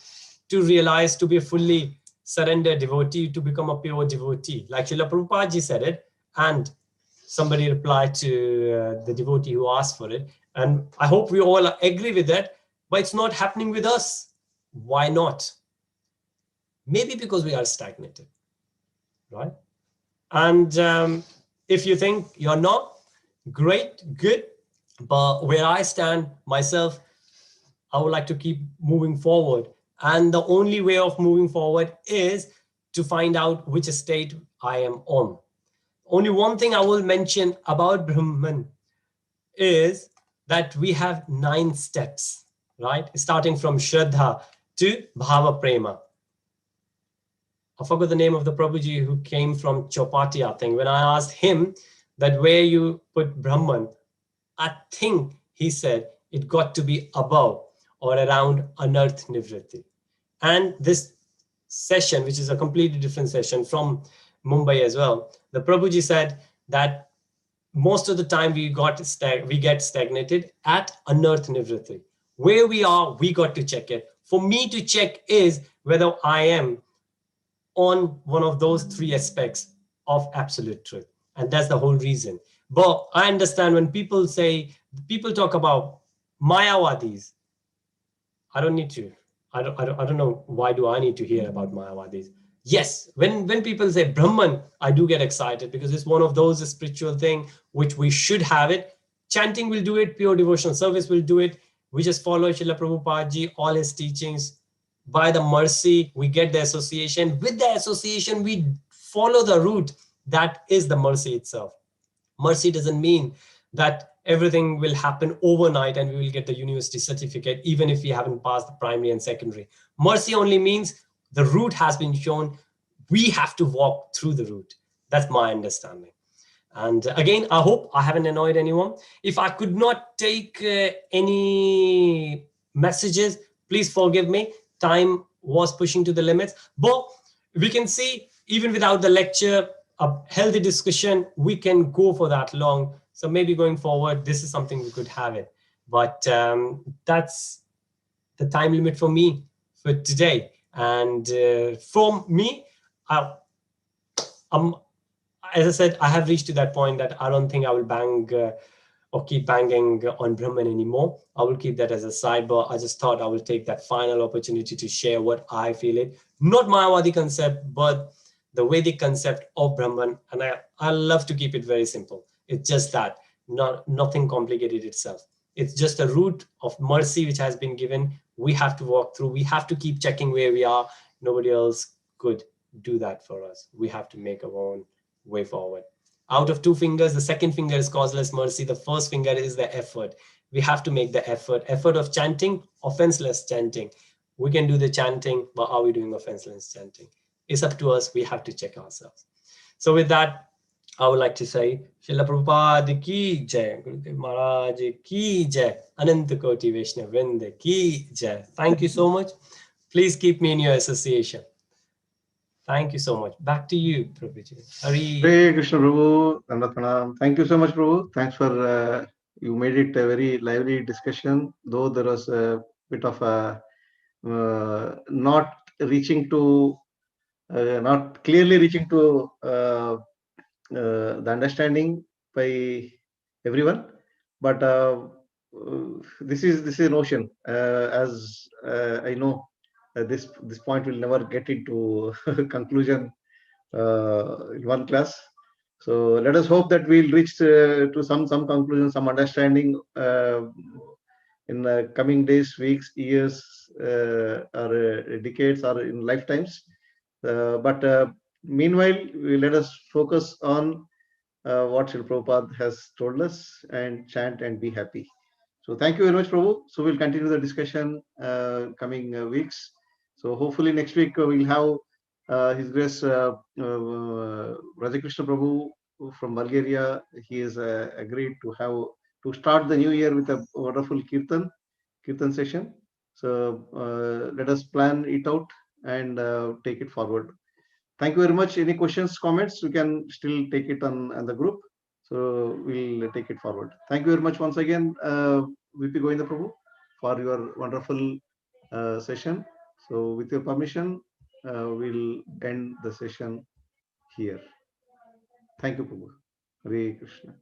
to realize, to be a fully surrendered devotee, to become a pure devotee. Like Srila Prabhupada ji said it, and somebody replied to the devotee who asked for it. And I hope we all agree with that, but it's not happening with us. Why not? Maybe because we are stagnated, right? And if you think you're not, great, good. But where I stand myself, I would like to keep moving forward. And the only way of moving forward is to find out which state I am on. Only one thing I will mention about Brahman is that we have 9 steps, right? Starting from Shraddha to Bhava Prema. I forgot the name of the Prabhuji who came from Chopati, I think. When I asked him that where you put Brahman, I think he said it got to be above or around Anarth Nivritti. And this session, which is a completely different session from Mumbai as well, the Prabhuji said that most of the time we get stagnated at Anarth Nivritti. Where we are, we got to check it. For me to check is whether I am on one of those 3 aspects of absolute truth. And that's the whole reason. But I understand when people talk about Mayavadis, I don't need to. I don't know why do I need to hear about Mayavadis. Yes, when people say Brahman, I do get excited because it's one of those spiritual things which we should have it. Chanting will do it, pure devotional service will do it. We just follow Srila Prabhupada ji, all his teachings. By the mercy, we get the association. With the association, we follow the route that is the mercy itself. Mercy doesn't mean that everything will happen overnight and we will get the university certificate, even if we haven't passed the primary and secondary. Mercy only means the route has been shown. We have to walk through the route. That's my understanding. And again, I hope I haven't annoyed anyone. If I could not take any messages, please forgive me. Time was pushing to the limits. But we can see, even without the lecture, a healthy discussion, we can go for that long. So maybe going forward, this is something we could have it. But that's the time limit for me for today. And from me, as I said, I have reached to that point that I don't think I will bang or keep banging on Brahman anymore. I will keep that as a sidebar. I just thought I will take that final opportunity to share what I feel it. Not Mayavadi concept, but the Vedic concept of Brahman. And I love to keep it very simple. It's just that, nothing complicated itself. It's just a route of mercy which has been given. We have to walk through. We have to keep checking where we are. Nobody else could do that for us. We have to make our own way forward. Out of 2 fingers, the second finger is causeless mercy. The first finger is the effort. We have to make the effort of chanting, offenseless chanting. We can do the chanting, but are we doing offenseless chanting? It's up to us. We have to check ourselves. So with that, I would like to say, Srila Prabhupada ki jai, Gurudev Maharaj ki jai, Ananta Koti Vaishnava Vrinda ki jai. Thank you so much. Please keep me in your association. Thank you so much. Back to you, Prabhuji. Hari. Hare Krishna Prabhu, Dandavat Pranam. Thank you so much, Prabhu. Thanks for you made it a very lively discussion, though there was a bit of a not reaching to, not clearly reaching to the understanding by everyone. But this is an ocean. As I know, this point will never get into conclusion in one class. So let us hope that we'll reach to some conclusion, some understanding in the coming days, weeks, years, or decades, or in lifetimes. But meanwhile, let us focus on what Srila Prabhupada has told us and chant and be happy. So thank you very much, Prabhu. So we'll continue the discussion coming weeks. So hopefully next week we'll have His Grace Radhakrishna Prabhu from Bulgaria. He has agreed to start the new year with a wonderful kirtan session. So let us plan it out and take it forward. Thank you very much. Any questions, comments? We can still take it on the group. So we'll take it forward. Thank you very much once again, VP Govinda Prabhu, for your wonderful session. So with your permission, we'll end the session here. Thank you, Prabhu. Hare Krishna.